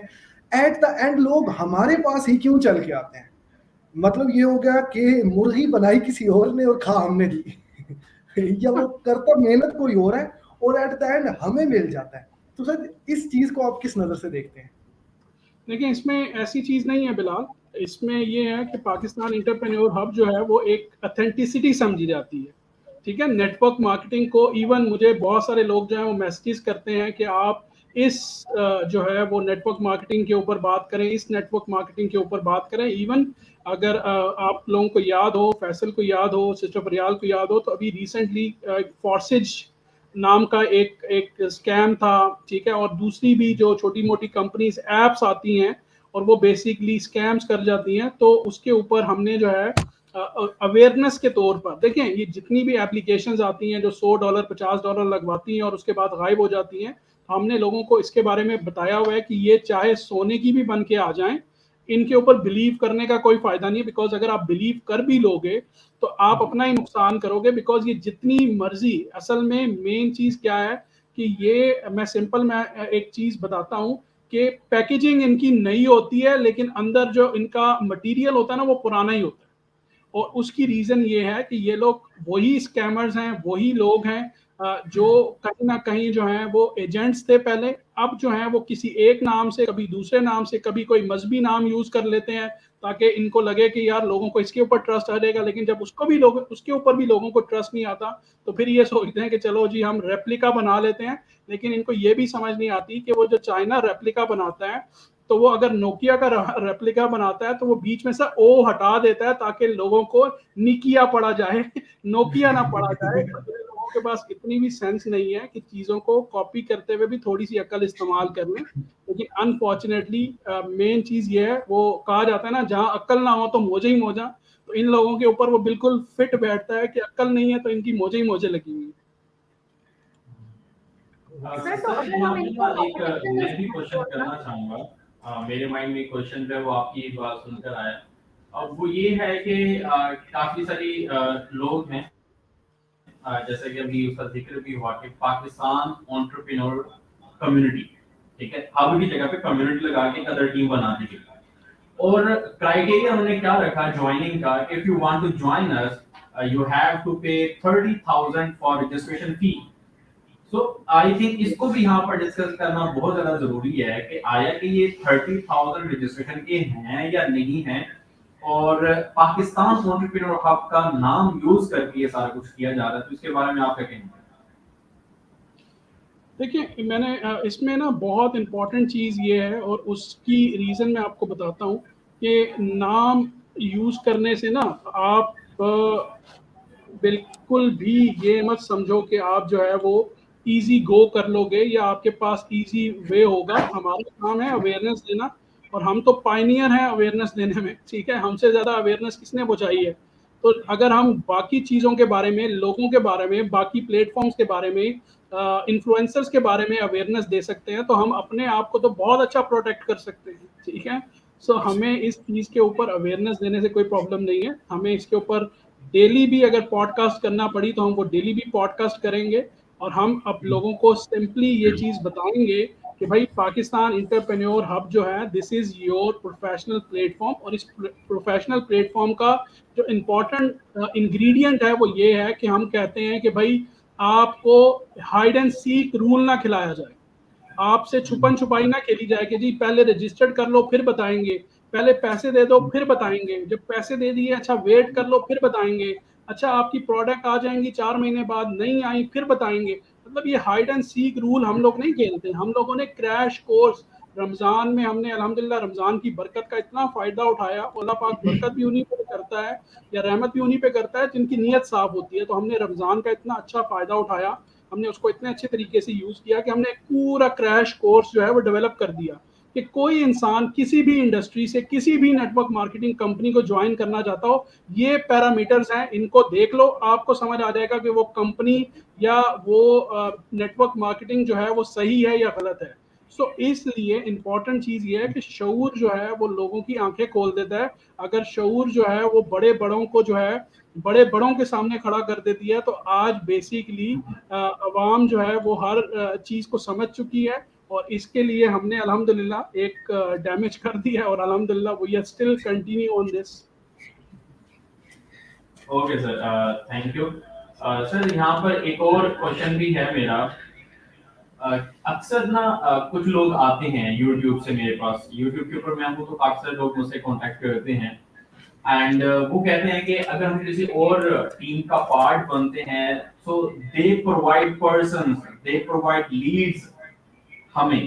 एट द एंड लोग हमारे पास ही क्यों चल के आते हैं? मतलब ये हो गया कि मुर्गी बनाई किसी और ने और खा हमने दी या वो करता मेहनत कोई और है और एट द एंड हमें मिल जाता है। तो सर इस चीज को आप किस नजर से देखते हैं? देखिए, इसमें ऐसी चीज नहीं है बिलाल। इसमें ये है कि पाकिस्तान इंटरप्रेन्योर हब जो है वो एक अथेंटिसिटी समझी जाती है, ठीक है। नेटवर्क मार्केटिंग को इवन मुझे बहुत सारे लोग जो है वो मैसेजेस करते हैं कि आप इस जो है वो नेटवर्क मार्केटिंग के ऊपर बात करें, इस नेटवर्क मार्केटिंग के ऊपर बात करें। इवन अगर आप लोगों को याद हो, फैसल को याद हो, सिस्टर फरियाल को याद हो, तो अभी रिसेंटली फॉर्सिज नाम का एक स्कैम था, ठीक है। और दूसरी भी जो छोटी मोटी कंपनीज एप्स आती हैं और वो बेसिकली स्कैम्स कर जाती हैं, तो उसके ऊपर हमने जो है अवेयरनेस के तौर पर, देखें ये जितनी भी एप्लीकेशंस आती हैं जो $100 $50 लगवाती हैं और उसके बाद गायब हो जाती हैं, तो हमने लोगों को इसके बारे में बताया हुआ है कि ये चाहे सोने की भी बन के आ जाएं, इनके ऊपर बिलीव करने का कोई फायदा नहीं, बिकॉज अगर आप बिलीव कर भी लोगे तो आप अपना ही नुकसान करोगे। बिकॉज ये जितनी मर्जी, असल में मेन चीज क्या है कि ये मैं एक चीज बताता हूँ कि पैकेजिंग इनकी नई होती है, लेकिन अंदर जो इनका मटेरियल होता है ना वो पुराना ही होता है। और उसकी रीजन ये है कि ये लोग वही स्कैमर्स हैं, वही लोग हैं जो कहीं ना कहीं जो है वो एजेंट्स थे पहले, अब जो है वो किसी एक नाम से, कभी दूसरे नाम से, कभी कोई मजहबी नाम यूज कर लेते हैं ताकि इनको लगे कि यार लोगों को इसके ऊपर ट्रस्ट आ जाएगा। लेकिन जब उसके ऊपर भी लोगों को ट्रस्ट नहीं आता, तो फिर ये सोचते हैं कि चलो जी हम रेप्लिका बना लेते हैं। लेकिन इनको ये भी समझ नहीं आती कि वो जो चाइना रेप्लिका बनाता है, तो वो अगर नोकिया का रेप्लिका बनाता है तो वो बीच में से ओ हटा देता है ताकि लोगों को निकिया पड़ा जाए, नोकिया ना पड़ा जाए। लोगों के पास इतनी भी सेंस नहीं है कि चीजों को कॉपी करते हुए भी थोड़ी सी अकल इस्तेमाल कर लें। लेकिन अनफॉर्चुनेटली मेन चीज ये है, वो कहा जाता है ना, जहां अकल ना हो तो मोजे ही मोजा। तो इन लोगों के ऊपर वो बिल्कुल फिट बैठता है कि अकल नहीं है तो इनकी मोजे ही मोजे लगी हुई है। सर, तो सर अगर यहाँ हम पे इनको ना एक मैं भी क्वेश्चन ऑपरेशनल करना चाहूंगा। मेरे माइंड में क्वेश्चन जो है वो आपकी बात सुनकर आया। अब वो ये है कि काफी सारी लोग हैं, जैसे कि अभी उसका जिक्र भी हुआ कि पाकिस्तान एंटरप्रेन्योर कम्युनिटी, ठीक है, हब की जगह पे कम्युनिटी लगा के अदर टीम बना दी गई। और क्राइटेरिया उन्होंने क्या रखा ज्वाइनिंग का, if you want to join us you have to pay 30,000 for registration fee. So I think इसको भी यहाँ पर डिस्कस करना बहुत ज्यादा जरूरी है कि आया कि ये 30,000 रजिस्ट्रेशन के हैं या नहीं है, और पाकिस्तान एंटरप्रेन्योर हब का नाम यूज करके ये सारा कुछ किया जा रहा है। तो इसके बारे में आप क्या कहेंगे? देखिए, मैंने इसमें ना बहुत इम्पोर्टेंट चीज़ ये है, और उसकी रीज़न मैं आपको बताता हूँ कि नाम यूज़ करने से ना आप बिल्कुल भी ये मत समझो कि आप जो है वो इजी गो कर लोगे या आपके पास इजी वे होगा। हमारा काम है अवेयरनेस देना, और हम तो पायनियर हैं अवेयरनेस देने में, ठीक है। हमसे ज़्यादा अवेयरनेस किसने पहुँचाई है? तो अगर हम बाकी चीज़ों के बारे में, लोगों के बारे में, बाकी प्लेटफॉर्म्स के बारे में, इन्फ्लुएंसर्स के बारे में अवेयरनेस दे सकते हैं, तो हम अपने आप को तो बहुत अच्छा प्रोटेक्ट कर सकते हैं, ठीक है। सो हमें इस चीज़ के ऊपर अवेयरनेस देने से कोई प्रॉब्लम नहीं है। हमें इसके ऊपर डेली भी अगर पॉडकास्ट करना पड़ी तो हम वो डेली भी पॉडकास्ट करेंगे, और हम अब लोगों को सिंपली ये चीज़ बताएंगे कि भाई पाकिस्तान इंटरप्रेन्योर हब जो है, this is your professional platform. और इस प्रोफेशनल प्लेटफॉर्म का जो इम्पोर्टेंट इंग्रेडिएंट है वो ये है कि हम कहते हैं कि भाई आपको हाइड एंड सीक रूल ना खिलाया जाए, आपसे छुपन छुपाई ना खेली जाए कि जी पहले रजिस्टर्ड कर लो फिर बताएंगे, पहले पैसे दे दो फिर बताएंगे, जब पैसे दे दिए अच्छा वेट कर लो फिर बताएंगे, अच्छा आपकी प्रोडक्ट आ जाएंगी 4 महीने बाद, नहीं आई फिर बताएंगे। मतलब ये हाइड एंड सीक रूल हम लोग नहीं खेलते। हम लोगों ने क्रैश कोर्स रमजान में, हमने अल्हम्दुलिल्लाह रमजान की बरकत का इतना फायदा उठाया। अल्लाह पाक बरकत भी उन्हीं पे करता है या रहमत भी उन्हीं पे करता है जिनकी नीयत साफ होती है। तो हमने रमजान का इतना अच्छा फायदा उठाया, हमने उसको इतने अच्छे तरीके से यूज किया कि हमने एक पूरा क्रैश कोर्स जो है वो डेवलप कर दिया कि कोई इंसान किसी भी इंडस्ट्री से किसी भी नेटवर्क मार्केटिंग कंपनी को ज्वाइन करना चाहता हो, ये पैरामीटर्स हैं, इनको देख लो, आपको समझ आ जाएगा कि वो कंपनी या वो नेटवर्क मार्केटिंग जो है वो सही है या गलत है। सो इसलिए इंपॉर्टेंट चीज ये है कि शऊर जो है वो लोगों की आंखें खोल देता है। अगर शऊर जो है वो बड़े बड़ों को जो है बड़े बड़ों के सामने खड़ा कर देती है, तो आज बेसिकली अवाम जो है वो हर चीज को समझ चुकी है, और इसके लिए हमने अल्हम्दुलिल्लाह एक डैमेज कर दिया है, और अल्हम्दुलिल्लाह we are still continue on this. Okay sir, thank you. Sir यहाँ पर एक और क्वेश्चन भी है मेरा अक्सर ना कुछ लोग आते हैं यूट्यूब से मेरे पास, यूट्यूब के ऊपर मैं हूँ तो अक्सर लोग मुझसे कांटेक्ट करते हैं एंड वो कहते हैं कि अगर हम किसी और टीम का पार्ट बनते हैं so they provide person, they provide leads हमें,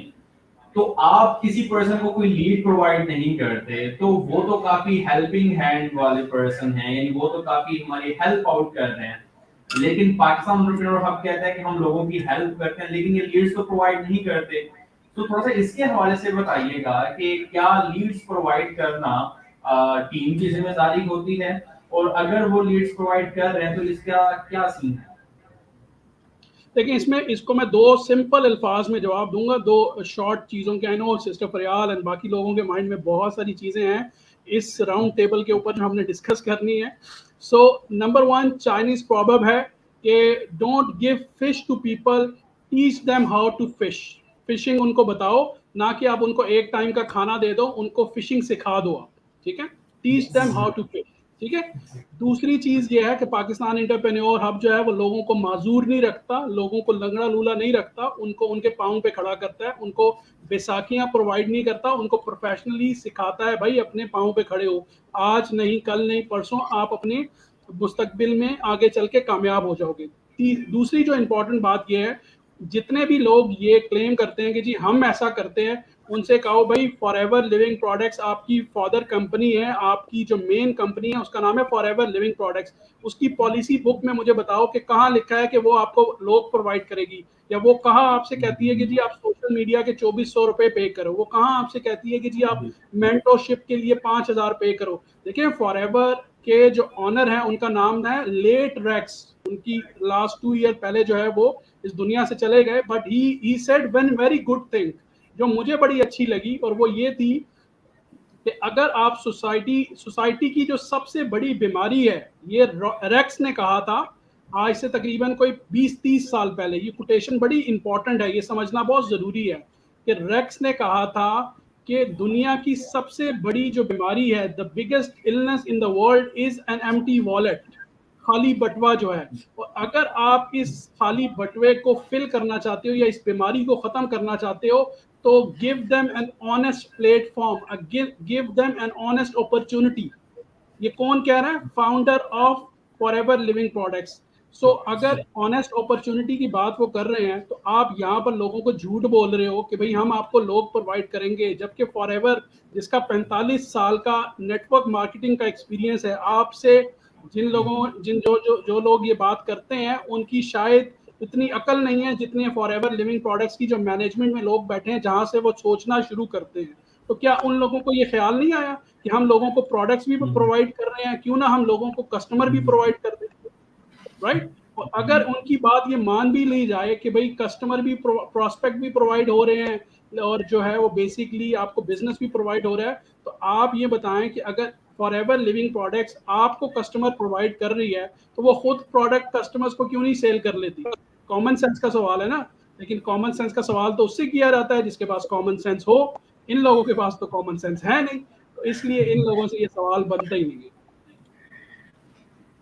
तो आप किसी पर्सन को कोई लीड प्रोवाइड नहीं करते तो वो तो काफी हेल्पिंग हैंड वाले पर्सन हैं, यानी वो तो काफी हमारी हेल्प आउट कर रहे हैं। लेकिन पाकिस्तान एंटरप्रेन्योर हब कहता है कि हम लोगों की हेल्प करते हैं लेकिन ये लीड्स तो प्रोवाइड नहीं करते। तो थोड़ा सा इसके हवाले से बताइएगा कि क्या लीड्स प्रोवाइड करना टीम की जिम्मेदारी होती है, और अगर वो लीड्स प्रोवाइड कर रहे हैं तो इसका क्या सीन है? देखिए, इसमें इसको मैं दो सिंपल अल्फाज में जवाब दूंगा, दो शॉर्ट चीज़ों के। I know sister Faryal and बाकी लोगों के माइंड में बहुत सारी चीज़ें हैं इस राउंड टेबल के ऊपर जो हमने डिस्कस करनी है। So number one, Chinese proverb है कि don't give fish to people, teach them how to fish. Fishing उनको बताओ, ना कि आप उनको एक टाइम का खाना दे दो, उनको फिशिंग सिखा दो आप, ठीक है। Teach them how to fish, ठीक है। दूसरी चीज ये है कि पाकिस्तान एंटरप्रेन्योर हब जो है वो लोगों को माजूर नहीं रखता, लोगों को लंगड़ा लूला नहीं रखता, उनको उनके पाँव पे खड़ा करता है, उनको बैसाखियां प्रोवाइड नहीं करता, उनको प्रोफेशनली सिखाता है भाई अपने पाँव पे खड़े हो, आज नहीं कल नहीं परसों आप अपने मुस्तकबिल में आगे चल के कामयाब हो जाओगे। दूसरी जो इम्पोर्टेंट बात यह है, जितने भी लोग ये क्लेम करते हैं कि जी हम ऐसा करते हैं, उनसे कहो भाई फॉरएवर लिविंग प्रोडक्ट्स आपकी फादर कंपनी है, आपकी जो मेन कंपनी है उसका नाम है फॉरएवर लिविंग प्रोडक्ट्स। उसकी पॉलिसी बुक में मुझे बताओ कि कहाँ लिखा है कि वो आपको लोग प्रोवाइड करेगी, या वो कहाँ आपसे कहती है कि जी आप सोशल मीडिया के 2400 रुपए पे करो, वो कहाँ आपसे कहती है कि जी आप मेंटरशिप के लिए 5000 पे करो। देखिए, फॉरएवर के जो ऑनर है उनका नाम है लेट रेक्स, उनकी लास्ट 2 ईयर पहले जो है वो इस दुनिया से चले गए, but he said one very good thing जो मुझे बड़ी अच्छी लगी, और वो ये थी कि अगर आप सोसाइटी की जो सबसे बड़ी बीमारी है, ये रेक्स ने कहा था आज से तकरीबन कोई 20-30 साल पहले, ये कोटेशन बड़ी इंपॉर्टेंट है, ये समझना बहुत ज़रूरी है कि रेक्स ने कहा था कि दुनिया की सबसे बड़ी जो बीमारी है, the biggest illness in the world is an empty wallet, खाली बटवा जो है। और अगर आप इस खाली बटवे को फिल करना चाहते हो या इस बीमारी को ख़त्म करना चाहते हो, तो give them an honest platform, give them an honest opportunity. ये कौन कह रहा है? Founder of forever living products. So अगर ऑनेस्ट अपॉर्चुनिटी की बात वो कर रहे हैं, तो आप यहाँ पर लोगों को झूठ बोल रहे हो कि भाई हम आपको लोग प्रोवाइड करेंगे, जबकि फॉरएवर जिसका 45 साल का नेटवर्क मार्केटिंग का एक्सपीरियंस है, आपसे जिन जो लोग ये बात करते हैं उनकी शायद इतनी अकल नहीं है जितनी फॉरएवर लिविंग प्रोडक्ट्स की जो मैनेजमेंट में लोग बैठे हैं, जहां से वो सोचना शुरू करते हैं। तो क्या उन लोगों को ये ख्याल नहीं आया कि हम लोगों को प्रोडक्ट्स भी प्रोवाइड कर रहे हैं, क्यों ना हम लोगों को कस्टमर भी प्रोवाइड कर दें, राइट? और अगर उनकी बात ये मान भी ली जाए कि भाई कस्टमर भी प्रोस्पेक्ट भी प्रोवाइड हो रहे हैं और जो है वो बेसिकली आपको बिजनेस भी प्रोवाइड हो रहा है, तो आप ये बताएं कि अगर फॉरएवर लिविंग प्रोडक्ट्स आपको कस्टमर प्रोवाइड कर रही है तो वो खुद प्रोडक्ट कस्टमर्स को क्यों नहीं सेल कर लेती? कॉमन सेंस का सवाल है ना। लेकिन कॉमन सेंस का सवाल तो उससे किया जाता है जिसके पास कॉमन सेंस हो। इन लोगों के पास तो कॉमन सेंस है नहीं, तो इसलिए इन लोगों से ये सवाल बनता ही नहीं है।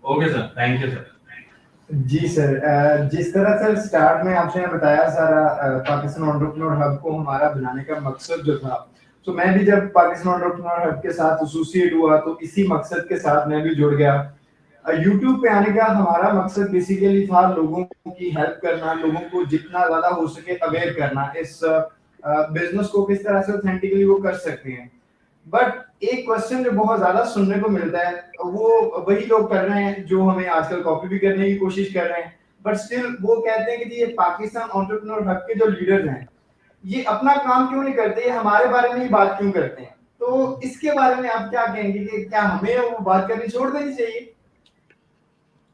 Okay sir, thank you sir. जी सर, जिस तरह सर स्टार्ट में आपने बताया सारा पाकिस्तान एंटरप्रेन्योर हब को हमारा बनाने का मकसद जो था, तो मैं भी जब पाकिस्तान एंटरप्रेन्योर हब के साथ एसोसिएट हुआ तो इसी मकसद के साथ मैं भी जुड़ गया। यूट्यूब पे आने का हमारा मकसद बेसिकली था लोगों की हेल्प करना, लोगों को जितना ज्यादा हो सके अवेयर करना, इस बिजनेस को किस तरह से ऑथेंटिकली वो कर सकते हैं। बट एक क्वेश्चन जो बहुत ज्यादा सुनने को मिलता है, वो वही लोग कर रहे हैं जो हमें आजकल कॉपी भी करने की कोशिश कर रहे हैं, बट स्टिल वो कहते हैं कि ये पाकिस्तान एंटरप्रेन्योर हब के जो लीडर्स हैं ये अपना काम क्यों नहीं करते, ये हमारे बारे में ही बात क्यों करते हैं। तो इसके बारे में आप क्या कहेंगे कि क्या हमें वो बात करनी छोड़ देनी चाहिए?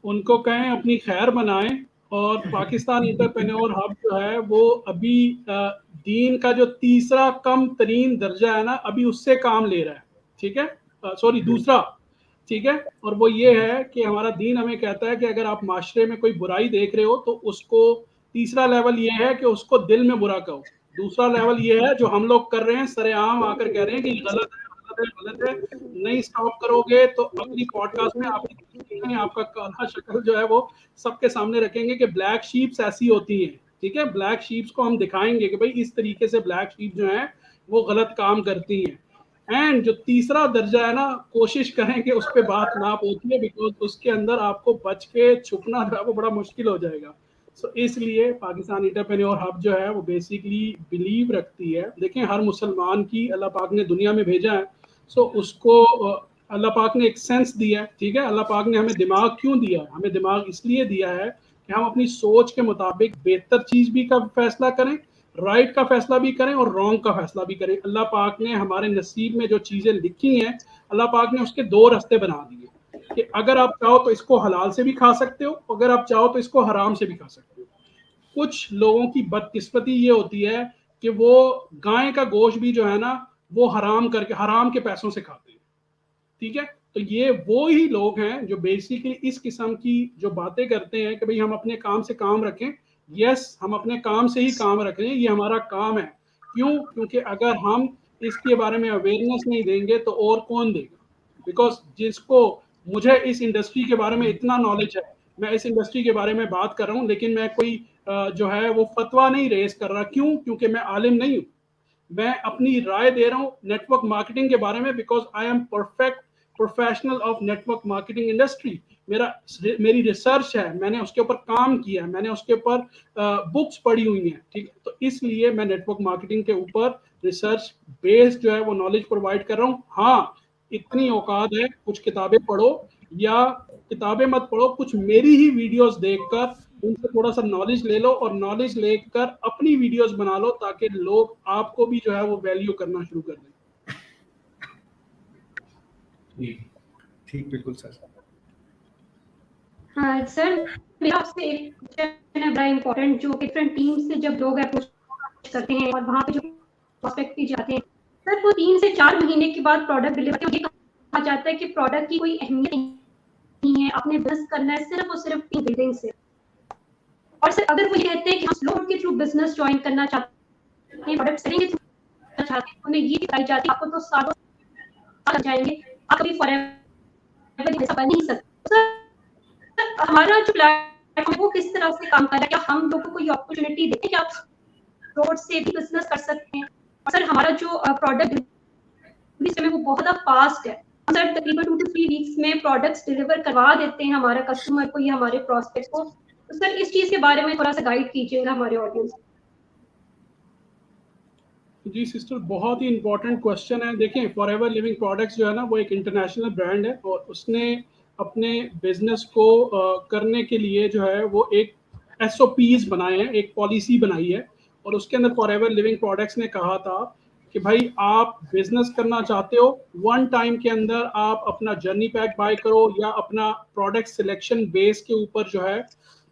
उनको कहें अपनी खैर बनाएं, और पाकिस्तान एंटरप्रेन्योर हब जो है वो अभी दीन का जो तीसरा कम तरीन दर्जा है ना, अभी उससे काम ले रहा है, ठीक है, सॉरी दूसरा, ठीक है। और वो ये है कि हमारा दीन हमें कहता है कि अगर आप माशरे में कोई बुराई देख रहे हो तो उसको, तीसरा लेवल ये है कि उसको दिल में बुरा कहो। दूसरा लेवल ये है जो हम लोग कर रहे हैं, सरेआम आकर कह रहे हैं कि गलत है, गलत है, नहीं स्टॉप करोगे तो अपनी पॉडकास्ट में आपका काला शक्ल जो है वो सबके सामने रखेंगे कि ब्लैक शीप्स ऐसी होती हैं, ठीक है, ब्लैक शीप्स को हम दिखाएंगे कि भाई इस तरीके से ब्लैक शीप जो है वो गलत काम करती हैं। एंड जो तीसरा दर्जा है ना, कोशिश करें कि उस पर बात ना पहुंचे, बिकॉज उसके अंदर आपको बच के छुपना जो है वो बड़ा मुश्किल हो जाएगा। सो इसलिए पाकिस्तान एंटरप्रेन्योर हब जो है वो बेसिकली बिलीव रखती है, देखें हर मुसलमान की अल्लाह पाक ने दुनिया में भेजा है, सो उसको अल्लाह पाक ने एक सेंस दिया है, ठीक है। अल्लाह पाक ने हमें दिमाग क्यों दिया है? हमें दिमाग इसलिए दिया है कि हम अपनी सोच के मुताबिक बेहतर चीज भी का फैसला करें, राइट का फैसला भी करें और रॉन्ग का फैसला भी करें। अल्लाह पाक ने हमारे नसीब में जो चीजें लिखी हैं, अल्लाह पाक ने उसके दो रास्ते बना दिए कि अगर आप चाहो तो इसको हलाल से भी खा सकते हो, अगर आप चाहो तो इसको हराम से भी खा सकते हो। कुछ लोगों की बदकिस्मती ये होती है कि वो गाय का गोश्त भी जो है ना वो हराम करके, हराम के पैसों से खाते हैं, ठीक है। तो ये वो ही लोग हैं जो बेसिकली इस किस्म की जो बातें करते हैं कि भाई हम अपने काम से काम रखें। यस, हम अपने काम से ही काम रखें, ये हमारा काम है। क्यों? क्योंकि अगर हम इसके बारे में अवेयरनेस नहीं देंगे तो और कौन देगा? बिकॉज जिसको, मुझे इस इंडस्ट्री के बारे में इतना नॉलेज है, मैं इस इंडस्ट्री के बारे में बात कर रहा हूँ, लेकिन मैं कोई जो है वो फतवा नहीं रेस कर रहा। क्यों? क्योंकि मैं आलिम नहीं हूँ, मैं अपनी राय दे रहा हूँ नेटवर्क मार्केटिंग के बारे में, because I am perfect professional of network marketing industry. मेरी रिसर्च है, मैंने उसके ऊपर काम किया है, मैंने उसके ऊपर बुक्स पढ़ी हुई हैं, ठीक है। तो इसलिए मैं नेटवर्क मार्केटिंग के ऊपर रिसर्च बेस्ड जो है वो नॉलेज प्रोवाइड कर रहा हूँ। हाँ, इतनी औकात है, कुछ किताबें पढ़ो या किताबें मत पढ़ो, कुछ मेरी ही वीडियोस देखकर उनसे थोड़ा सा नॉलेज ले लो और नॉलेज लेकर अपनी वीडियोस बना लो, ताकि लोग आपको भी जो है वो वैल्यू करना शुरू कर दें। ठीक, बिल्कुल सर। हाँ सर, मेरा आपसे एक क्वेश्चन है बड़ा इम्पोर्टेंट, जो डिफरेंट टीम से जब लोग अप्रोच करते हैं और वहाँ पे जो प्रोस्पेक्ट भी जाते हैं सर, वो 3 से 4 महीने के बाद प्रोडक्ट डिलीवर ये कहा जाता है कि प्रोडक्ट की कोई अहमियत नहीं है, आपने बिजनेस करना है सिर्फ और सिर्फ टीम बिल्डिंग से। और सर अगर वो ये कहते हैं कि हम स्लो के थ्रू बिजनेस ज्वाइन करना चाहते हैं, प्रोडक्ट सेलिंग के थ्रू चाहते हैं, उन्हें ये दिखाई जाती है आपको तो सालों लग जाएंगे, आप कभी फॉरएवर ऐसा बन नहीं सकते। सर हमारा जो प्लेटफॉर्म है वो किस तरह से काम कर रहा है? क्या हम लोगों को ये अपॉर्चुनिटी देते हैं कि आप रोड से भी बिजनेस कर सकते हैं? और सर हमारा जो प्रोडक्ट डिलीवरी है वो बहुत ज़्यादा फास्ट है, सर तकरीबन 2 to 3 वीक्स में प्रोडक्ट्स डिलीवर करवा देते हैं हमारे कस्टमर को या हमारे प्रोस्पेक्ट्स को। तो सर इस चीज़ के बारे में थोड़ा सा गाइड कीजिएगा हमारे ऑडियंस। जी सिस्टर, बहुत ही इंपॉर्टेंट क्वेश्चन है। देखें, फॉरएवर लिविंग प्रोडक्ट्स जो है ना वो एक इंटरनेशनल ब्रांड है और उसने अपने बिजनेस को करने के लिए जो है वो एक SOPs बनाए हैं, एक पॉलिसी बनाई है। और उसके अंदर फॉरएवर लिविंग प्रोडक्ट्स ने कहा था कि भाई आप बिजनेस करना चाहते हो, 1 टाइम के अंदर आप अपना जर्नी पैक बाय करो या अपना प्रोडक्ट सिलेक्शन बेस के ऊपर जो है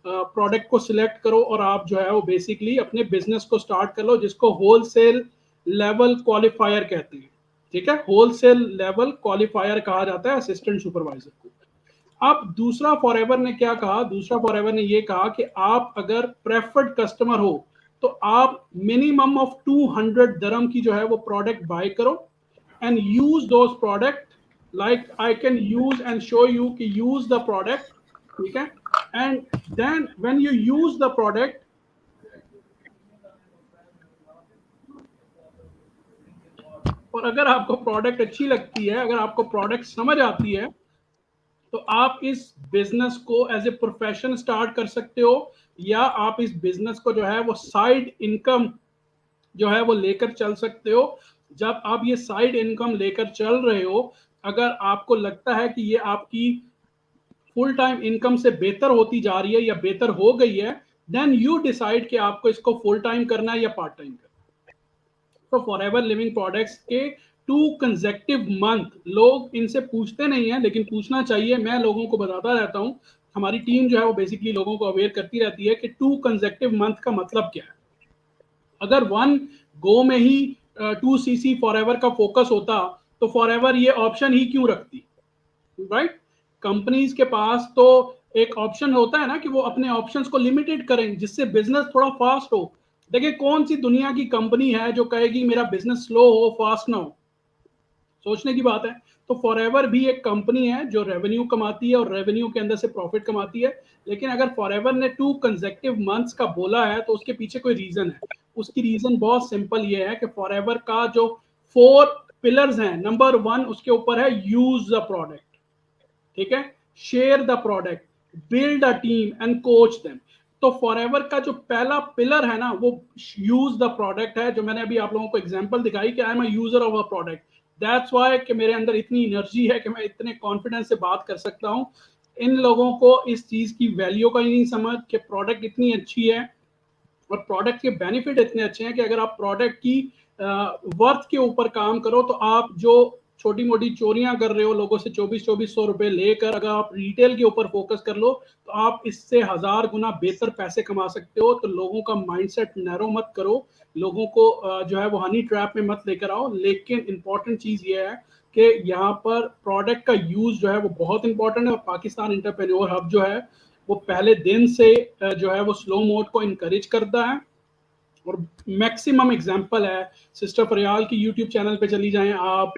प्रोडक्ट को सिलेक्ट करो और आप जो है वो बेसिकली अपने बिजनेस को स्टार्ट कर लो, जिसको होलसेल लेवल क्वालिफायर कहते हैं, ठीक है। होलसेल लेवल क्वालिफायर कहा जाता है असिस्टेंट सुपरवाइजर को। अब दूसरा फॉरएवर ने क्या कहा? दूसरा फॉरएवर ने ये कहा कि आप अगर प्रेफर्ड कस्टमर हो तो आप मिनिमम ऑफ 200 दरम की जो है वो प्रोडक्ट बाय करो and use those product, like I can use and show you कि यूज द प्रोडक्ट, ठीक है। And then when you use the product, और अगर आपको प्रोडक्ट अच्छी लगती है, अगर आपको प्रोडक्ट समझ आती है, तो आप इस बिजनेस को एज ए प्रोफेशन स्टार्ट कर सकते हो या आप इस बिजनेस को जो है वो साइड इनकम जो है वो लेकर चल सकते हो। जब आप ये साइड इनकम लेकर चल रहे हो, अगर आपको लगता है कि ये आपकी फुल टाइम इनकम से बेहतर होती जा रही है या बेहतर हो गई है, देन यू डिसाइड कि आपको इसको फुल टाइम करना है या पार्ट टाइम करना है। तो फॉरएवर लिविंग प्रोडक्ट्स के 2 कंसेक्टिव मंथ, लोग इनसे पूछते नहीं है लेकिन पूछना चाहिए, मैं लोगों को बताता रहता हूँ, हमारी टीम जो है वो बेसिकली लोगों को अवेयर करती रहती है कि 2 कंसेक्टिव मंथ का मतलब क्या है। अगर 1 गो में ही 2cc फॉरएवर का फोकस होता तो फॉरएवर ये ऑप्शन ही क्यों रखती, राइट। कंपनीज के पास तो एक ऑप्शन होता है ना कि वो अपने ऑप्शंस को लिमिटेड करें जिससे बिजनेस थोड़ा फास्ट हो। देखिए, कौन सी दुनिया की कंपनी है जो कहेगी मेरा बिजनेस स्लो हो, फास्ट ना हो? सोचने की बात है। तो फॉरएवर भी एक कंपनी है जो रेवेन्यू कमाती है और रेवेन्यू के अंदर से प्रॉफिट कमाती है, लेकिन अगर फॉरएवर ने 2 कंसेक्टिव मंथ्स का बोला है तो उसके पीछे कोई रीजन है। उसकी रीजन बहुत सिंपल ये है कि फॉरएवर का जो 4 पिलर्स हैं, नंबर 1 उसके ऊपर है यूज द प्रोडक्ट, ठीक है, share the product, build a team and coach them. तो फॉरएवर का जो पहला पिलर है ना वो यूज द प्रोडक्ट है, जो मैंने अभी आप लोगों को एग्जांपल दिखाई कि आई am a user of a product, that's why कि मेरे अंदर इतनी एनर्जी है कि मैं इतने कॉन्फिडेंस से बात कर सकता हूं। इन लोगों को इस चीज की वैल्यू का ही नहीं समझ कि प्रोडक्ट इतनी अच्छी है और प्रोडक्ट के बेनिफिट इतने अच्छे हैं कि अगर आप प्रोडक्ट की वर्थ के ऊपर काम करो तो आप जो छोटी मोटी चोरियां कर रहे हो लोगों से 2400 रुपए लेकर, अगर आप रिटेल के ऊपर फोकस कर लो तो आप इससे 1000 गुना बेहतर पैसे कमा सकते हो। तो लोगों का माइंडसेट नैरो मत करो, लोगों को जो है वो हनी ट्रैप में मत लेकर आओ। लेकिन इंपॉर्टेंट चीज ये है कि यहाँ पर प्रोडक्ट का यूज जो है वो बहुत इंपॉर्टेंट है और पाकिस्तान एंटरप्रेन्योर हब जो है वो पहले दिन से जो है वो स्लो मोड को इनकरेज करता है। और मैक्सिमम एग्जांपल है, सिस्टर फरियाल की यूट्यूब चैनल पे चली जाएं आप,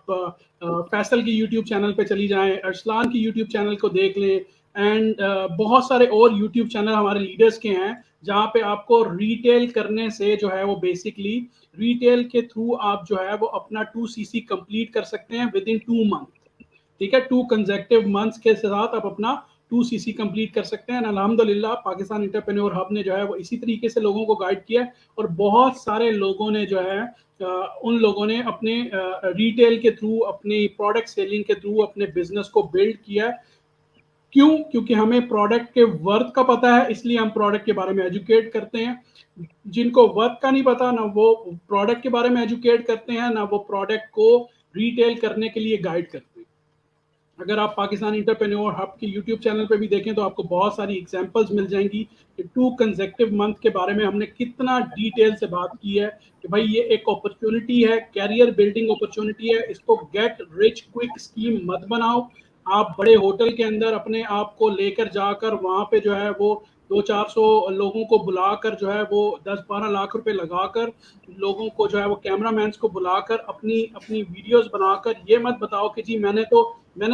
फैसल की यूट्यूब चैनल पे चली जाएं, अरसलान की यूट्यूब चैनल को देख लें, एंड बहुत सारे और यूट्यूब चैनल हमारे लीडर्स के हैं जहाँ पे आपको रिटेल करने से जो है वो बेसिकली रिटेल के थ्रू आप जो है वो अपना 2cc कंप्लीट कर सकते हैं विद इन 2 मंथ, ठीक है, 2 कंसेक्टिव मंथ्स के साथ आप अपना 2cc कंप्लीट कर सकते हैं। अल्हम्दुलिल्लाह पाकिस्तान एंटरप्रेन्योर हब ने जो है वो इसी तरीके से लोगों को गाइड किया है और बहुत सारे लोगों ने जो है उन लोगों ने अपने रिटेल के थ्रू, अपनी प्रोडक्ट सेलिंग के थ्रू अपने बिजनेस को बिल्ड किया। क्यों? क्योंकि हमें प्रोडक्ट के वर्थ का पता है, इसलिए हम प्रोडक्ट के बारे में एजुकेट करते हैं। जिनको वर्थ का नहीं पता ना वो प्रोडक्ट के बारे में एजुकेट करते हैं, ना वो प्रोडक्ट को रिटेल करने के लिए गाइड करते हैं। अगर आप पाकिस्तान एंटरप्रेन्योर हब के यूट्यूब चैनल पे भी देखें तो आपको बहुत सारी एग्जांपल्स मिल जाएंगी कि 2 कंसेक्टिव मंथ के बारे में हमने कितना डिटेल से बात की है कि भाई ये एक अपॉर्चुनिटी है, कैरियर बिल्डिंग अपॉर्चुनिटी है, इसको गेट रिच क्विक स्कीम मत बनाओ। आप बड़े होटल के अंदर अपने आप को लेकर जाकर वहां पे जो है वो 200-400 लोगों को बुलाकर जो है वो 10-12 लाख रुपए लगाकर लोगों को जो है वो कैमरामैन को बुलाकर अपनी अपनी वीडियोस बनाकर ये मत बताओ कि जी मैंने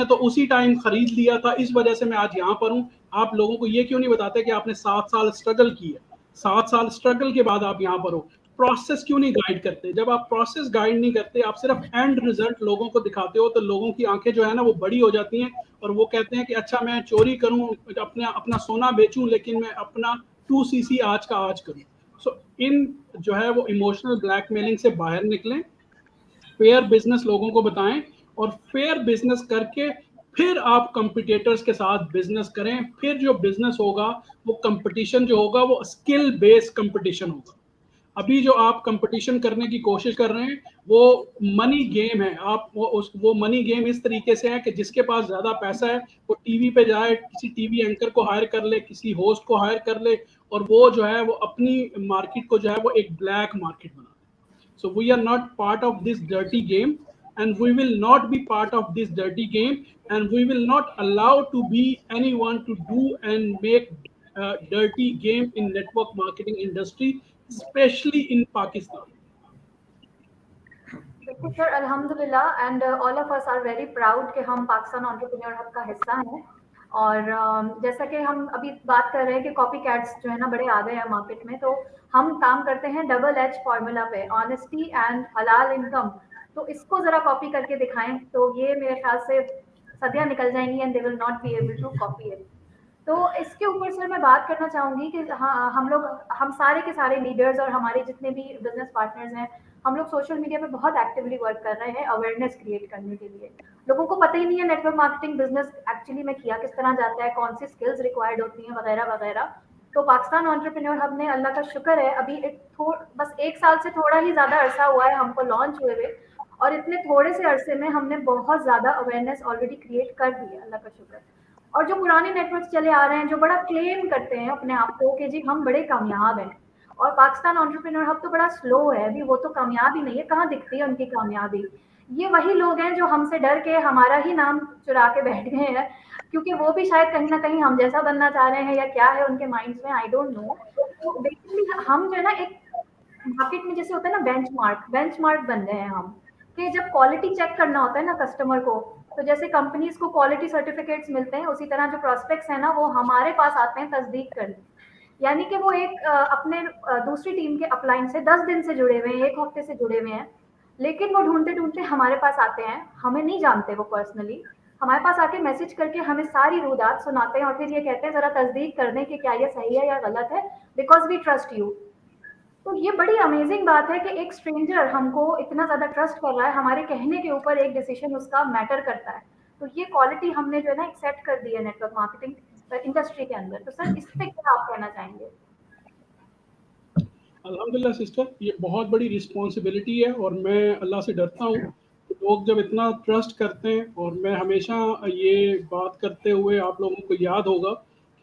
तो उसी टाइम खरीद लिया था, इस वजह से मैं आज यहाँ पर हूँ। आप लोगों को ये क्यों नहीं बताते कि आपने 7 साल स्ट्रगल की है, 7 साल स्ट्रगल के बाद आप यहाँ पर हो। प्रोसेस क्यों नहीं गाइड करते? जब आप प्रोसेस गाइड नहीं करते, आप सिर्फ एंड रिजल्ट लोगों को दिखाते हो तो लोगों की आंखें जो है ना वो बड़ी हो जाती हैं और वो कहते हैं कि अच्छा मैं चोरी करूं, अपना सोना बेचूं, लेकिन मैं अपना 2cc आज का आज करूं। सो इन जो है वो इमोशनल ब्लैकमेलिंग से बाहर निकलें, फेयर बिजनेस लोगों को बताएं और फेयर बिजनेस करके फिर आप कंपटीटर्स के साथ बिजनेस करें। फिर जो बिजनेस होगा वो कंपटीशन जो होगा वो स्किल बेस्ड कंपटीशन होगा। अभी जो आप कंपटीशन करने की कोशिश कर रहे हैं वो मनी गेम है। आप वो मनी गेम इस तरीके से है कि जिसके पास ज्यादा पैसा है वो टीवी पे जाए, किसी टीवी एंकर को हायर कर ले, किसी होस्ट को हायर कर ले और वो जो है वो अपनी मार्केट को जो है वो एक ब्लैक मार्केट बना। So we are not part of this dirty game and we will not be part of this dirty game and we will not allow to be anyone to do and make dirty game in network marketing industry, especially in Pakistan. देखो सर, अल्हम्दुलिल्लाह and all of us are very proud कि हम पाकिस्तान एंटरप्रेन्योर हब का हिस्सा हैं। और जैसा कि हम अभी बात कर रहे हैं कि कॉपी कैट्स जो है ना बड़े आ गए हैं मार्केट में, तो हम काम करते हैं डबल एच फॉर्मूला पे, ऑनेस्टी एंड हलाल इनकम। तो इसको जरा कॉपी करके दिखाएं तो ये मेरे ख्याल से सदियां निकल जाएंगी and they will not be able to copy it. तो इसके ऊपर सर मैं बात करना चाहूँगी कि हाँ, हम सारे के सारे लीडर्स और हमारे जितने भी बिजनेस पार्टनर्स हैं, हम लोग सोशल मीडिया पे बहुत एक्टिवली वर्क कर रहे हैं अवेयरनेस क्रिएट करने के लिए। लोगों को पता ही नहीं है नेटवर्क मार्केटिंग बिजनेस एक्चुअली में किया किस तरह जाता है, कौन सी स्किल्स रिक्वायर्ड होती हैं वगैरह वगैरह। तो पाकिस्तान एंटरप्रेन्योर हब ने, अल्लाह का शुक्र है, अभी बस 1 साल से थोड़ा ही ज़्यादा अरसा हुआ है हमको लॉन्च हुए हुए, और इतने थोड़े से अरसे में हमने बहुत ज़्यादा अवेयरनेस ऑलरेडी क्रिएट कर दी है, अल्लाह का शुक्र। और जो पुराने नेटवर्क चले आ रहे हैं जो बड़ा क्लेम करते हैं अपने आप को कि जी हम बड़े कामयाब हैं, और पाकिस्तान एंटरप्रेन्योर हब तो बड़ा स्लो है अभी, वो तो कामयाब ही नहीं है, कहाँ दिखती है उनकी कामयाबी। ये वही लोग हैं जो हमसे डर के हमारा ही नाम चुरा के बैठ गए हैं, क्योंकि वो भी शायद कहीं ना कहीं हम जैसा बनना चाह रहे हैं या क्या है उनके माइंड्स में, आई डोंट नो। तो बेसिकली हम जो है ना एक मार्केट में जैसे होता है ना बेंचमार्क बन गए हैं हम। कि जब क्वालिटी चेक करना होता है ना कस्टमर को, तो जैसे कंपनीज को क्वालिटी सर्टिफिकेट्स मिलते हैं, उसी तरह जो प्रोस्पेक्ट्स हैं ना वो हमारे पास आते हैं तस्दीक करने। यानी कि वो एक अपने दूसरी टीम के अपलाइन से 10 दिन से जुड़े हुए हैं, 1 हफ्ते से जुड़े हुए हैं, लेकिन वो ढूँढते-ढूँढते हमारे पास आते हैं, हमें नहीं जानते वो पर्सनली, हमारे पास आके मैसेज करके हमें सारी रुदात सुनाते हैं और फिर ये कहते हैं ज़रा तस्दीक कर दें कि क्या ये सही है या गलत है, बिकॉज़ वी ट्रस्ट यू। तो ये बड़ी अमेजिंग बात है कि एक स्ट्रेंजर हमको इतना ज़्यादा ट्रस्ट कर रहा है, हमारे कहने के ऊपर एक डिसीजन उसका मैटर करता है। तो ये क्वालिटी हमने जो है ना एक सेट कर दी है नेटवर्क मार्केटिंग इंडस्ट्री के अंदर। तो सर इस पे क्या आप कहना चाहेंगे? अल्हम्दुलिल्लाह सिस्टर, ये बहुत बड़ी रिस्पॉन्सिबिलिटी है और मैं अल्लाह से डरता हूँ कि लोग जब इतना ट्रस्ट करते हैं, और मैं हमेशा ये बात करते हुए आप लोगों को याद होगा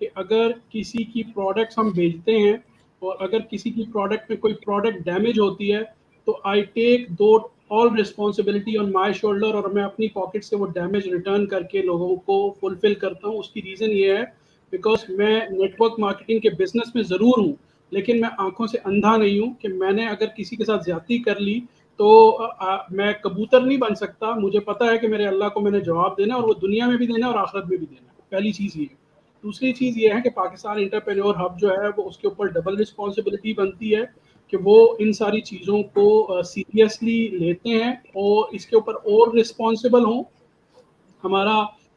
कि अगर किसी की प्रोडक्ट्स हम बेचते हैं और अगर किसी की प्रोडक्ट में कोई प्रोडक्ट डैमेज होती है तो आई टेक दो all responsibility on my shoulder, और मैं अपनी पॉकेट से वो डैमेज रिटर्न करके लोगों को फुलफिल करता हूँ। उसकी रीज़न ये है बिकॉज मैं नेटवर्क मार्केटिंग के बिजनेस में ज़रूर हूँ, लेकिन मैं आंखों से अंधा नहीं हूँ कि मैंने अगर किसी के साथ ज्यादती कर ली तो मैं कबूतर नहीं बन सकता। मुझे पता है कि मेरे अल्लाह को मैंने जवाब देना, और वो दुनिया में भी देना और आखिरत में भी देना। पहली चीज़ ये है। दूसरी चीज़ ये है कि पाकिस्तान एंटरप्रेन्योर हब जो है वो उसके ऊपर डबल रिस्पॉन्सिबिलिटी बनती है कि वो इन सारी चीज़ों को सीरियसली लेते हैं और इसके ऊपर और रिस्पॉन्सिबल हों। हमारा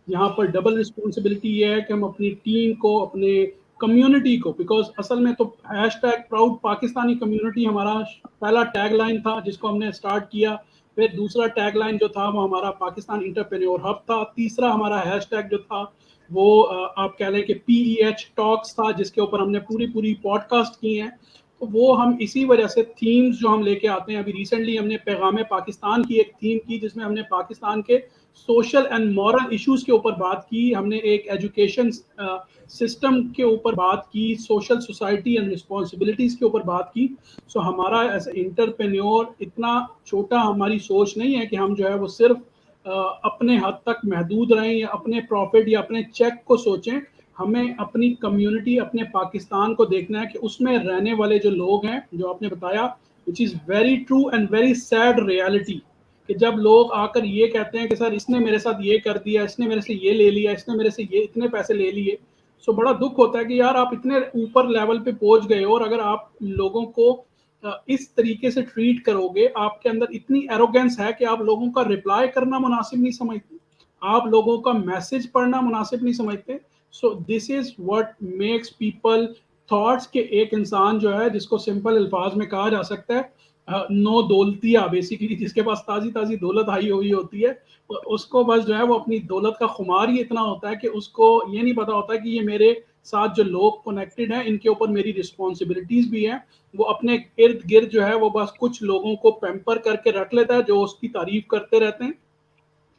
यहाँ पर डबल रिस्पॉन्सिबिलिटी ये है कि हम अपनी टीम को, अपने कम्युनिटी को, बिकॉज असल में तो हैशटैग प्राउड पाकिस्तानी कम्युनिटी हमारा पहला टैगलाइन था जिसको हमने स्टार्ट किया। फिर दूसरा टैगलाइन जो था वो हमारा पाकिस्तान एंटरप्रेन्योर हब था। तीसरा हमारा हैशटैग जो था वो आप कह लें कि PEH टॉक्स था, जिसके ऊपर हमने पूरी पॉडकास्ट की हैं। तो वो हम इसी वजह से थीम्स जो हम लेके आते हैं, अभी रिसेंटली हमने पैगाम पाकिस्तान की एक थीम की जिसमें हमने पाकिस्तान के सोशल एंड मॉरल इश्यूज के ऊपर बात की, हमने एक एजुकेशन सिस्टम के ऊपर बात की, सोशल सोसाइटी एंड रिस्पॉन्सिबिलिटीज़ के ऊपर बात की। सो हमारा एज एंटरप्रेन्योर इतना छोटा हमारी सोच नहीं है कि हम जो है वो सिर्फ अपने हद तक महदूद रहें या अपने प्रॉफिट या अपने चेक को सोचें। हमें अपनी कम्युनिटी, अपने पाकिस्तान को देखना है कि उसमें रहने वाले जो लोग हैं, जो आपने बताया, which is very true and very sad reality, कि जब लोग आकर ये कहते हैं कि सर इसने मेरे साथ ये कर दिया, इसने मेरे से ये ले लिया, इसने मेरे से ये इतने पैसे ले लिए। सो बड़ा दुख होता है कि यार आप इतने ऊपर लेवल पे पहुंच गए हो और अगर आप लोगों को इस तरीके से ट्रीट करोगे, आपके अंदर इतनी एरोगेंस है कि आप लोगों का रिप्लाई करना मुनासिब नहीं समझते, आप लोगों का मैसेज पढ़ना मुनासिब नहीं समझते। So this is what makes people thoughts के एक इंसान जो है, जिसको सिंपल अल्फाज में कहा जा सकता है नो दौलतिया, बेसिकली जिसके पास ताजी ताजी दौलत आई हुई होती है, उसको बस जो है वो अपनी दौलत का खुमार ही इतना होता है कि उसको ये नहीं पता होता कि ये मेरे साथ जो लोग कनेक्टेड हैं इनके ऊपर मेरी रिस्पॉन्सिबिलिटीज भी हैं। वो अपने इर्द गिर्द जो है वो बस कुछ लोगों को पैम्पर करके रख लेता है जो उसकी तारीफ करते रहते हैं,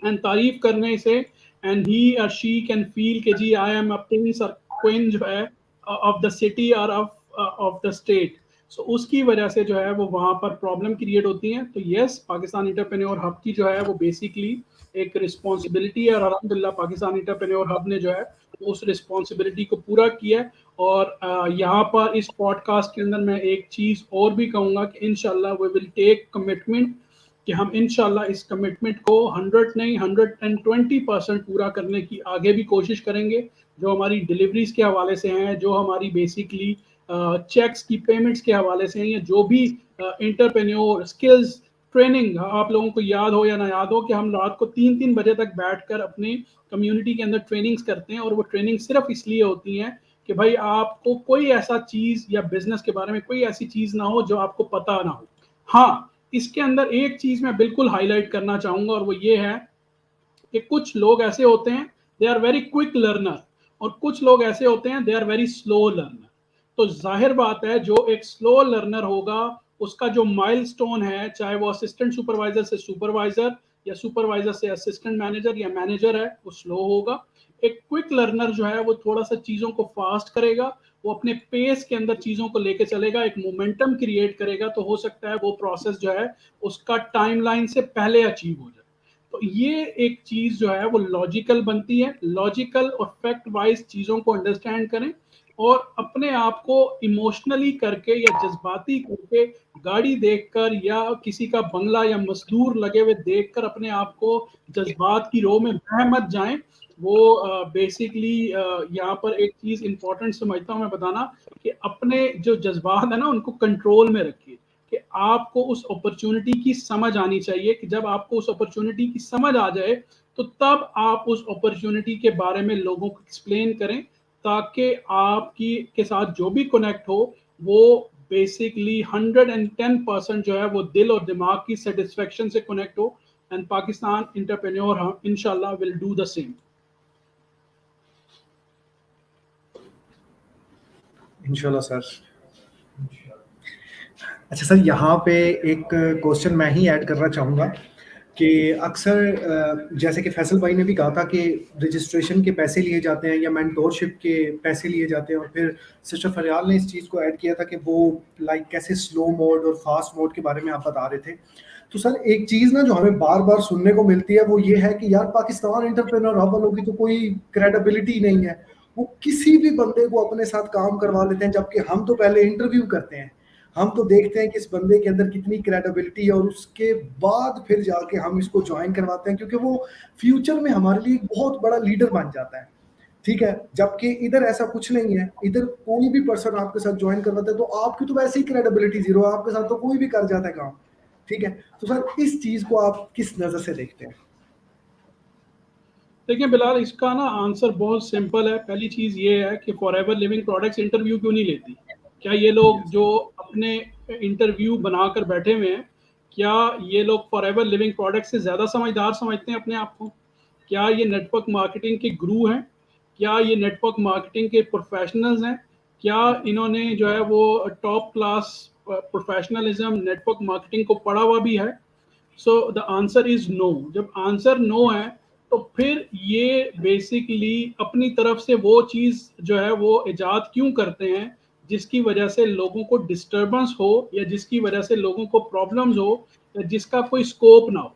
एंड तारीफ करने से एंड ही और शी कैन फील कि जी आई एम अ प्रिंस और क्वीन जो है ऑफ द सिटी और ऑफ द स्टेट। सो उसकी वजह से जो है वो वहाँ पर प्रॉब्लम क्रिएट होती हैं। तो यस, पाकिस्तान एंटरप्रेन्योर हब की जो है वो बेसिकली एक रिस्पॉन्सिबिलिटी है, और अल्हम्दुलिल्लाह पाकिस्तान एंटरप्रेन्योर हब ने जो है उस रिस्पॉन्सिबिलिटी को पूरा किया है। और यहाँ पर इस पॉडकास्ट के अंदर मैं एक चीज़ और भी कहूँगा कि इंशाल्लाह वी विल टेक कमिटमेंट कि हम इंशाल्लाह इस कमिटमेंट को 100 नहीं 120% पूरा करने की आगे भी कोशिश करेंगे। जो हमारी डिलीवरीज के हवाले से हैं, जो हमारी बेसिकली चेक्स की पेमेंट्स के हवाले से हैं, या जो भी एंटरप्रेन्योर स्किल्स ट्रेनिंग, आप लोगों को याद हो या ना याद हो कि हम रात को 3-3 बजे तक बैठकर अपने कम्युनिटी के अंदर ट्रेनिंग्स करते हैं, और वो ट्रेनिंग सिर्फ इसलिए होती हैं कि भाई आपको कोई ऐसा चीज़ या बिजनेस के बारे में कोई ऐसी चीज़ ना हो जो आपको पता ना हो। हाँ, इसके अंदर एक चीज़ मैं बिल्कुल हाईलाइट करना चाहूँगा, और वो ये है कि कुछ लोग ऐसे होते हैं they are very quick learner, और कुछ लोग ऐसे होते हैं they are very slow learner. तो जाहिर बात है जो एक स्लो लर्नर होगा उसका जो माइलस्टोन है, चाहे वो असिस्टेंट सुपरवाइजर से सुपरवाइजर या सुपरवाइजर से असिस्टेंट मैनेजर या मैनेजर है, वो स्लो होगा। एक क्विक लर्नर जो है वो थोड़ा सा चीज़ों को फास्ट करेगा, वो अपने पेस के अंदर चीज़ों को लेके चलेगा, एक मोमेंटम क्रिएट करेगा। तो हो सकता है वो प्रोसेस जो है उसका टाइमलाइन से पहले अचीव हो जाए। तो ये एक चीज़ जो है वो लॉजिकल बनती है। लॉजिकल और फैक्ट वाइज चीज़ों को अंडरस्टैंड करें, और अपने आप को इमोशनली करके या जज्बाती करके गाड़ी देखकर या किसी का बंगला या मजदूर लगे हुए देखकर अपने आप को जज्बात की रो में बह मत जाएं। वो बेसिकली यहाँ पर एक चीज इंपॉर्टेंट समझता हूँ मैं बताना, कि अपने जो जज्बात है ना उनको कंट्रोल में रखिए। कि आपको उस अपॉर्चुनिटी की समझ आनी चाहिए, कि जब आपको उस अपॉर्चुनिटी की समझ आ जाए तो तब आप उस अपॉर्चुनिटी के बारे में लोगों को एक्सप्लेन करें, ताकि आपकी के साथ जो भी कनेक्ट हो वो बेसिकली 110% जो है वो दिल और दिमाग की सेटिस्फेक्शन से कनेक्ट हो। एंड पाकिस्तान इंटरप्रेन्योर इंशाल्लाह विल डू द सेम। इंशाल्लाह सर। अच्छा सर, यहाँ पे एक क्वेश्चन मैं ही ऐड करना चाहूँगा कि अक्सर जैसे कि फैसल भाई ने भी कहा था कि रजिस्ट्रेशन के पैसे लिए जाते हैं या मेंटोरशिप के पैसे लिए जाते हैं, और फिर सिस्टर फरियाल ने इस चीज़ को ऐड किया था कि वो लाइक कैसे स्लो मोड और फास्ट मोड के बारे में आप बता रहे थे। तो सर एक चीज़ ना जो हमें बार बार सुनने को मिलती है वो ये है कि यार पाकिस्तान एंटरप्रेन्योर हब वालों की तो कोई क्रेडिबिलिटी नहीं है, वो किसी भी बंदे को अपने साथ काम करवा लेते हैं, जबकि हम तो पहले इंटरव्यू करते हैं, हम तो देखते हैं कि इस बंदे के अंदर कितनी क्रेडिबिलिटी है, और उसके बाद फिर जाके हम इसको ज्वाइन करवाते हैं, क्योंकि वो फ्यूचर में हमारे लिए एक बहुत बड़ा लीडर बन जाता है। ठीक है, जबकि इधर ऐसा कुछ नहीं है, इधर कोई भी पर्सन आपके साथ ज्वाइन करवाता है तो आपकी तो वैसे ही क्रेडिबिलिटी जीरो है, आपके साथ तो कोई भी कर जाता है काम। ठीक है, तो सर इस चीज को आप किस नजर से देखते हैं? देखिए बिलाल, इसका ना आंसर बहुत सिंपल है। पहली चीज ये है कि फॉरएवर लिविंग प्रोडक्ट्स इंटरव्यू क्यों नहीं लेती? क्या ये लोग जो अपने इंटरव्यू बनाकर बैठे हुए हैं, क्या ये लोग फॉरएवर लिविंग प्रोडक्ट्स से ज्यादा समझदार समझते हैं अपने आप को? क्या ये नेटवर्क मार्केटिंग के गुरु हैं? क्या ये नेटवर्क मार्केटिंग के प्रोफेशनल्स हैं? क्या इन्होंने जो है वो top class professionalism network marketing को पढ़ा हुआ भी है? So the answer is no. जब आंसर नो है तो फिर ये बेसिकली अपनी तरफ से वो चीज़ जो है वो इजाद क्यों करते हैं जिसकी वजह से लोगों को डिस्टर्बेंस हो, या जिसकी वजह से लोगों को प्रॉब्लम्स हो, या जिसका कोई स्कोप ना हो।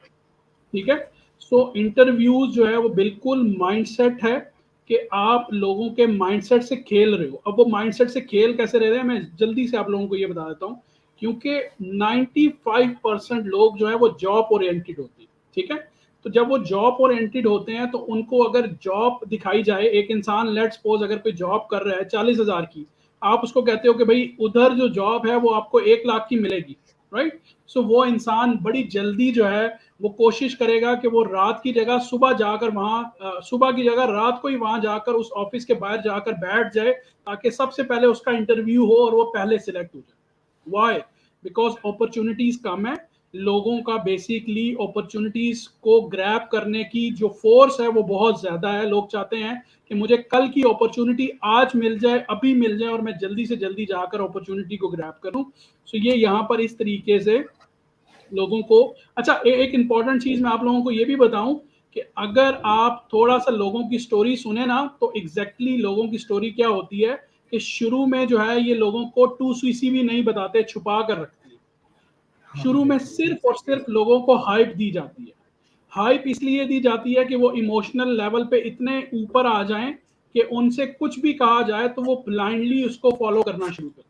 ठीक है, सो इंटरव्यूज जो है वो बिल्कुल माइंडसेट है कि आप लोगों के माइंडसेट से खेल रहे हो। अब वो माइंडसेट से खेल कैसे रह रहे हैं मैं जल्दी से आप लोगों को ये बता देता हूँ। क्योंकि 95% लोग जो है वो जॉब ओरिएंटेड होते हैं। ठीक है, तो जब वो जॉब ओरिएंटेड होते हैं तो उनको अगर जॉब दिखाई जाए, एक इंसान लेट्स सपोज अगर कोई जॉब कर रहा है 40,000 की, आप उसको कहते हो कि भाई उधर जो जॉब है वो आपको 1 लाख की मिलेगी, राइट? सो वो इंसान बड़ी जल्दी जो है वो कोशिश करेगा कि वो रात की जगह सुबह जाकर वहाँ सुबह की जगह रात को ही वहाँ जाकर उस ऑफिस के बाहर जाकर बैठ जाए, ताकि सबसे पहले उसका इंटरव्यू हो और वो पहले सिलेक्ट हो जाए। वाई? बिकॉज अपॉर्चुनिटीज कम है, लोगों का बेसिकली अपॉर्चुनिटीज को ग्रैब करने की जो फोर्स है वो बहुत ज्यादा है। लोग चाहते हैं कि मुझे कल की अपॉर्चुनिटी आज मिल जाए, अभी मिल जाए, और मैं जल्दी से जल्दी जाकर अपॉर्चुनिटी को ग्रैब करूं। सो ये यहाँ पर इस तरीके से लोगों को। अच्छा, एक इंपॉर्टेंट चीज मैं आप लोगों को ये भी बताऊं कि अगर आप थोड़ा सा लोगों की स्टोरी सुने ना, तो एग्जैक्टली लोगों की स्टोरी क्या होती है कि शुरू में जो है ये लोगों को टू सीसी भी नहीं बताते, छुपा कर रखते हैं। शुरू में सिर्फ और सिर्फ लोगों को हाइप दी जाती है। हाइप इसलिए दी जाती है कि वो इमोशनल लेवल पे इतने ऊपर आ जाएं कि उनसे कुछ भी कहा जाए तो वो ब्लाइंडली उसको फॉलो करना शुरू करें।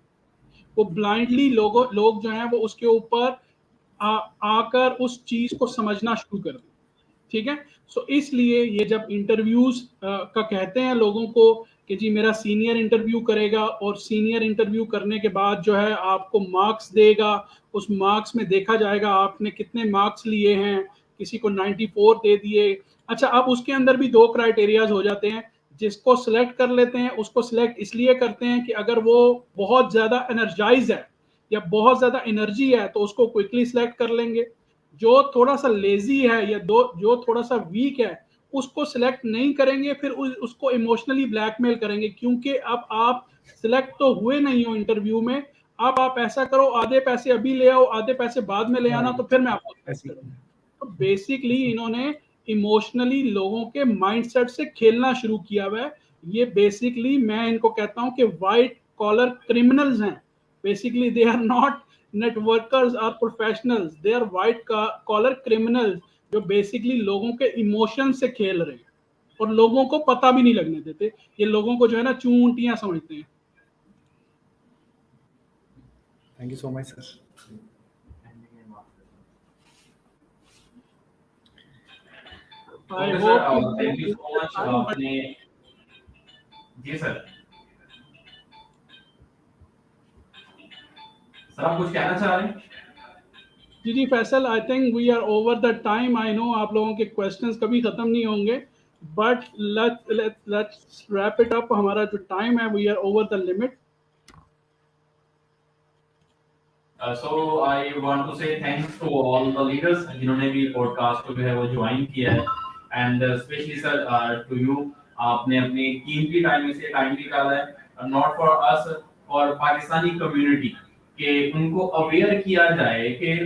वो ब्लाइंडली लोग जो हैं वो उसके ऊपर आकर उस चीज को समझना शुरू कर दें। ठीक है, सो इसलिए ये जब इंटरव्यूज का कहते हैं लोगों को कि जी मेरा सीनियर इंटरव्यू करेगा, और सीनियर इंटरव्यू करने के बाद जो है आपको मार्क्स देगा, उस मार्क्स में देखा जाएगा आपने कितने मार्क्स लिए हैं, किसी को 94 दे दिए। अच्छा, अब उसके अंदर भी 2 क्राइटेरियाज हो जाते हैं। जिसको सिलेक्ट कर लेते हैं उसको सिलेक्ट इसलिए करते हैं कि अगर वो बहुत ज्यादा एनर्जाइज है या बहुत ज्यादा एनर्जी है तो उसको क्विकली सिलेक्ट कर लेंगे। जो थोड़ा सा लेजी है या जो थोड़ा सा वीक है उसको सिलेक्ट नहीं करेंगे, फिर उसको इमोशनली ब्लैकमेल करेंगे। क्योंकि अब आप सिलेक्ट तो हुए नहीं हो इंटरव्यू में, अब आप ऐसा करो आधे पैसे अभी ले आओ, आधे पैसे बाद में ले आना, तो फिर मैं आपको सिलेक्ट करूंगा। तो बेसिकली इन्होंने इमोशनली लोगों के माइंडसेट से खेलना शुरू किया हुआ है। ये बेसिकली मैं इनको कहता हूं कि वाइट कॉलर क्रिमिनल्स हैं। Basically they are not networkers और professionals, they are white collar criminals, जो बेसिकली लोगों के इमोशन से खेल रहे हैं और लोगों को पता भी नहीं लगने देते। ये लोगों को जो है ना चूंटियां समझते हैं। Thank you so much sir. I okay hope sir, thank you so much I'm आपने। जी सर, आप कुछ कहना चाह रहे हैं? जी Faisal, I think we are over the time. I know आप लोगों के क्वेश्चंस कभी खत्म नहीं होंगे, but let's wrap it up. हमारा जो टाइम है, we are over the limit. So I want to say thanks to all the leaders जिन्होंने भी पॉडकास्ट को जो है वो ज्वाइन किया है, and specially sir to you, आपने अपने कीमती टाइम में से टाइम निकाला है, not for us, for Pakistani community, कि उनको अवेयर किया जाए कि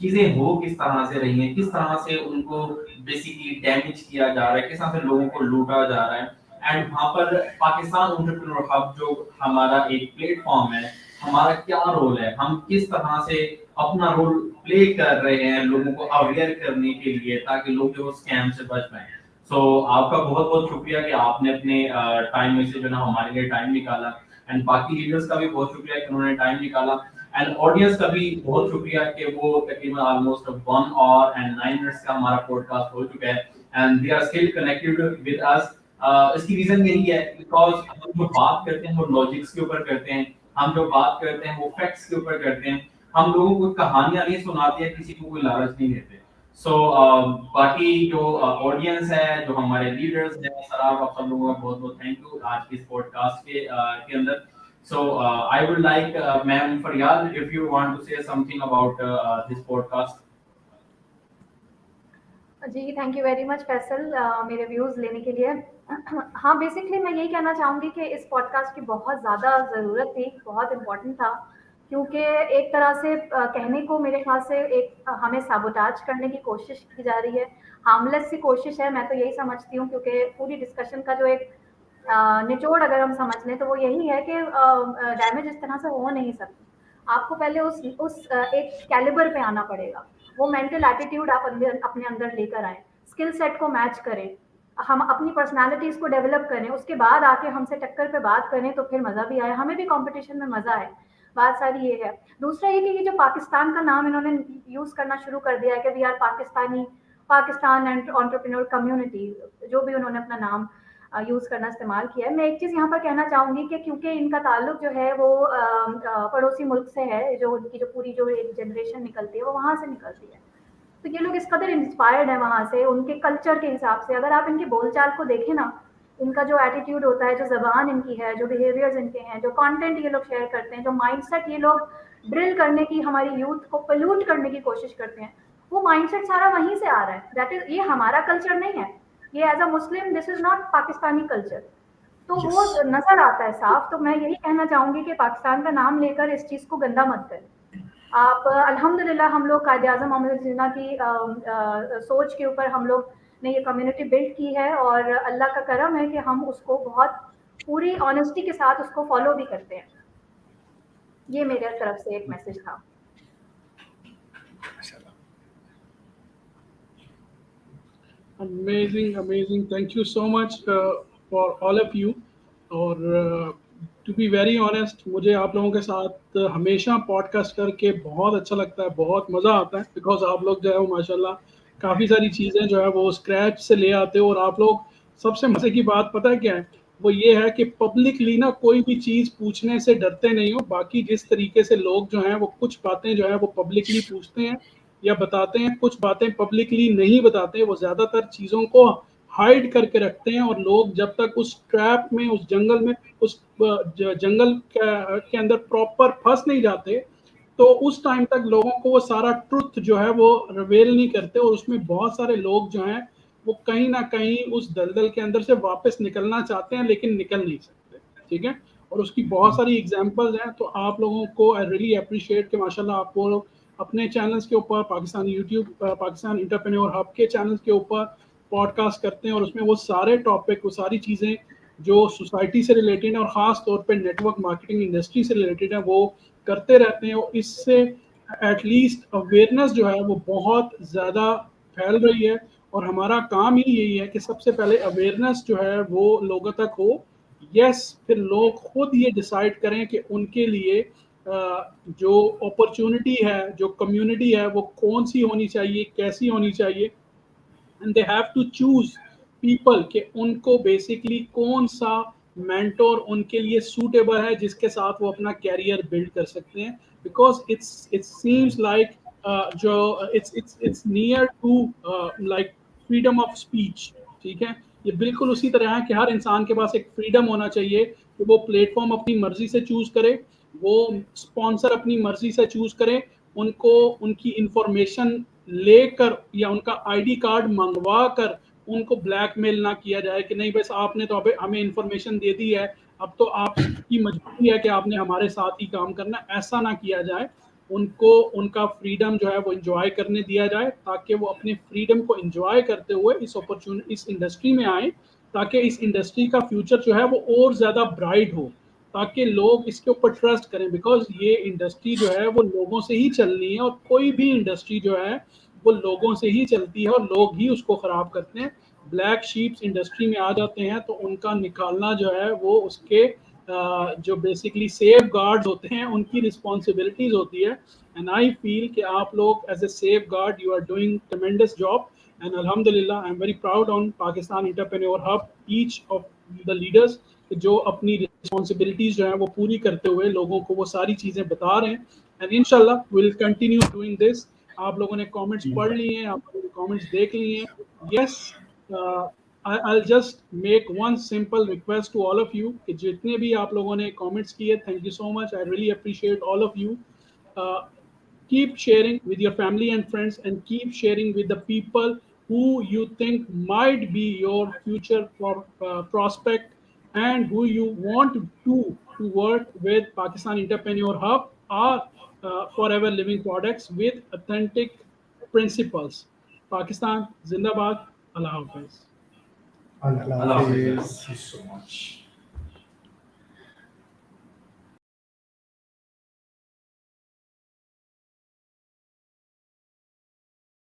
चीजें हो किस तरह से रही हैं, किस तरह से उनको बेसिकली डैमेज किया जा रहा है, किस तरह से लोगों को लूटा जा रहा है। एंड वहाँ पर पाकिस्तान एंटरप्रेन्योर हब जो हमारा एक प्लेटफॉर्म है, हमारा क्या रोल है, हम किस तरह से अपना रोल प्ले कर रहे हैं लोगों को अवेयर करने के लिए, ताकि लोग जो स्कैम से बच पाए। सो आपका बहुत बहुत शुक्रिया कि आपने अपने टाइम में से जो ना हमारे लिए टाइम निकाला, एंड बाकी लीडर्स का भी बहुत शुक्रिया कि उन्होंने टाइम निकाला, एंड ऑडियंस का भी बहुत शुक्रिया कि वो तकरीबन ऑलमोस्ट 1 hour and 9 minutes का हमारा पॉडकास्ट हो चुका है, and they are still connected with us. इसकी रीजन यही है बिकॉज हम जो बात करते हैं वो लॉजिक्स के ऊपर करते हैं, हम जो बात करते हैं वो फैक्ट्स के ऊपर करते हैं, हम लोगों को कहानियां नहीं सुनाते हैं, किसी को कोई लालच नहीं देते। सो बाकी जो ऑडियंस है, जो हमारे लीडर्स हैं, सर आप सब लोगों का बहुत बहुत थैंक यू आज के इस पॉडकास्ट के अंदर। So I would like Ma'am Faryal, if you want to say something about this podcast. जी thank you very much Faisal, मेरे व्यूज़ लेने के लिए। हाँ, बेसिकली मैं यही कहना चाहूँगी कि इस पॉडकास्ट की बहुत ज़्यादा ज़रूरत थी, बहुत इम्पोर्टेंट था, क्योंकि एक तरह से कहने को मेरे ख्याल से एक हमें साबोटाज करने की कोशिश की जा रही है, हार्मलेस सी कोशिश है, मैं तो यही समझती हूँ, क्योंकि पूरी डिस्कशन का जो एक निचोड़ अगर हम समझ लें तो वो यही है कि डैमेज इस तरह से हो नहीं सकती। आपको पहले उस एक कैलिबर पे आना पड़ेगा, वो मेंटल एटीट्यूड आप अपने अंदर लेकर आएँ, स्किल सेट को मैच करें, हम अपनी पर्सनैलिटीज़ को डेवलप करें, उसके बाद आके हमसे टक्कर पे बात करें तो फिर मज़ा भी आए, हमें भी कॉम्पिटिशन में मज़ा आए। बात सारी ये है। दूसरा ये कि ये जो पाकिस्तान का नाम इन्होंने यूज़ करना शुरू कर दिया है कि we are Pakistan and entrepreneur community, जो भी उन्होंने अपना नाम यूज़ करना इस्तेमाल किया है। मैं एक चीज़ यहाँ पर कहना चाहूँगी कि क्योंकि इनका ताल्लुक जो है वो पड़ोसी मुल्क से है, जो उनकी जो पूरी जो एक जनरेशन निकलती है वो वहाँ से निकलती है, तो ये लोग इस कदर इंस्पायर्ड है वहाँ से, उनके कल्चर के हिसाब से। अगर आप इनकी बोलचाल को देखें ना, इनका जो एटीट्यूड होता है, जो ज़बान इनकी है, जो बिहेवियर्स इनके हैं, जो कंटेंट ये लोग शेयर करते हैं, जो माइंडसेट ये लोग ड्रिल करने की, हमारी यूथ को पोल्यूट करने की कोशिश करते हैं, वो माइंडसेट सारा वहीं से आ रहा है। दैट इज, ये हमारा कल्चर नहीं है, ये as a Muslim this is not Pakistani culture, तो वो नजर आता है साफ। तो मैं यही कहना चाहूँगी कि पाकिस्तान का नाम लेकर इस चीज़ को गंदा मत करें। आप अल्हम्दुलिल्लाह हम लोग कायद-ए-आज़म मोहम्मद जिन्ना की सोच के ऊपर हम लोग ने ये कम्युनिटी बिल्ड की है, और अल्लाह का करम है कि हम उसको बहुत पूरी ऑनेस्टी के साथ उसको फॉलो भी करते हैं। ये मेरे तरफ से एक मैसेज था। Amazing. Thank you so much for all of you. और टू बी वेरी ऑनेस्ट, मुझे आप लोगों के साथ हमेशा पॉडकास्ट करके बहुत अच्छा लगता है, बहुत मज़ा आता है, बिकॉज आप लोग जो है वो माशाल्लाह काफ़ी सारी चीज़ें जो है वो स्क्रैच से ले आते हो। और आप लोग, सबसे मज़े की बात पता है क्या है, वो ये है कि पब्लिकली ना कोई भी चीज़ पूछने से डरते नहीं हो। बाकी जिस तरीके से लोग जो हैं वो कुछ बातें जो है वो पब्लिकली पूछते हैं या बताते हैं, कुछ बातें पब्लिकली नहीं बताते, वो ज़्यादातर चीज़ों को हाइड करके रखते हैं। और लोग जब तक उस ट्रैप में, उस जंगल में, उस जंगल के अंदर प्रॉपर फंस नहीं जाते, तो उस टाइम तक लोगों को वो सारा ट्रुथ जो है वो रिवील नहीं करते। और उसमें बहुत सारे लोग जो हैं वो कहीं ना कहीं उस दलदल के अंदर से वापस निकलना चाहते हैं, लेकिन निकल नहीं सकते। ठीक है, और उसकी बहुत सारी एग्जांपल्स हैं। तो आप लोगों को आई रियली अप्रिशिएट कि माशाल्लाह आप वो अपने चैनल्स के ऊपर, पाकिस्तान एंटरप्रेन्योर हब के चैनल्स के ऊपर पॉडकास्ट करते हैं, और उसमें वो सारे टॉपिक, वो सारी चीज़ें जो सोसाइटी से रिलेटेड है और ख़ास तौर पे नेटवर्क मार्केटिंग इंडस्ट्री से रिलेटेड है वो करते रहते हैं। और इससे एटलीस्ट अवेयरनेस जो है वो बहुत ज़्यादा फैल रही है। और हमारा काम ही यही है कि सबसे पहले अवेयरनेस जो है वो लोगों तक हो। फिर लोग खुद ये डिसाइड करें कि उनके लिए जो अपॉर्चुनिटी है, जो कम्युनिटी है, वो कौन सी होनी चाहिए, कैसी होनी चाहिए, and they have to choose people कि उनको बेसिकली कौन सा मेंटोर उनके लिए सूटेबल है, जिसके साथ वो अपना कैरियर बिल्ड कर सकते हैं, बिकॉज इट सीम्स लाइक जो it's near to like freedom of speech. ठीक है, ये बिल्कुल उसी तरह है कि हर इंसान के पास एक फ्रीडम होना चाहिए कि वो प्लेटफॉर्म अपनी मर्जी से चूज करे, वो स्पॉन्सर अपनी मर्जी से चूज करे, उनको उनकी इंफॉर्मेशन लेकर या उनका आईडी कार्ड मंगवा कर उनको ब्लैकमेल ना किया जाए कि नहीं बस आपने तो अभी हमें इंफॉर्मेशन दे दी है, अब तो आपकी मजबूरी है कि आपने हमारे साथ ही काम करना, ऐसा ना किया जाए। उनको उनका फ्रीडम जो है वो एंजॉय करने दिया जाए, ताकि वो अपने फ्रीडम को एंजॉय करते हुए इस इंडस्ट्री में आए, ताकि इस इंडस्ट्री का फ्यूचर जो है वो और ज़्यादा ब्राइट हो, ताकि लोग इसके ऊपर ट्रस्ट करें, बिकॉज ये इंडस्ट्री जो है वो लोगों से ही चलनी है, और कोई भी इंडस्ट्री जो है वो लोगों से ही चलती है और लोग ही उसको ख़राब करते हैं। ब्लैक शीप्स इंडस्ट्री में आ जाते हैं तो उनका निकालना जो है वो उसके जो बेसिकली सेफ गार्ड्स होते हैं उनकी रिस्पॉन्सिबिलिटीज़ होती है। एंड आई फील कि आप लोग as a safeguard you are doing tremendous job, and अल्हम्दुलिल्लाह I am very proud on Pakistan entrepreneur hub, each of the leaders जो अपनी रिस्पॉन्सिबिलिटीज जो है वो पूरी करते हुए लोगों को वो सारी चीज़ें बता रहे हैं, एंड इंशाल्लाह विल कंटिन्यू डूइंग दिस। आप लोगों ने कमेंट्स पढ़ लिए हैं, आप लोगों ने कमेंट्स देख लिए हैं। Yes, I'll just make one simple request to all of you कि जितने भी आप लोगों ने कमेंट्स किए, thank you so much, I really appreciate all of you. Keep sharing with your family and friends, and keep sharing with the people who you think might be your future prospect, and who you want to work with Pakistan Entrepreneur Hub or Forever Living Products with authentic principles. Pakistan Zindabad. Allah Hafiz. Allah Allah Hafiz. Hafiz. Thank you so much.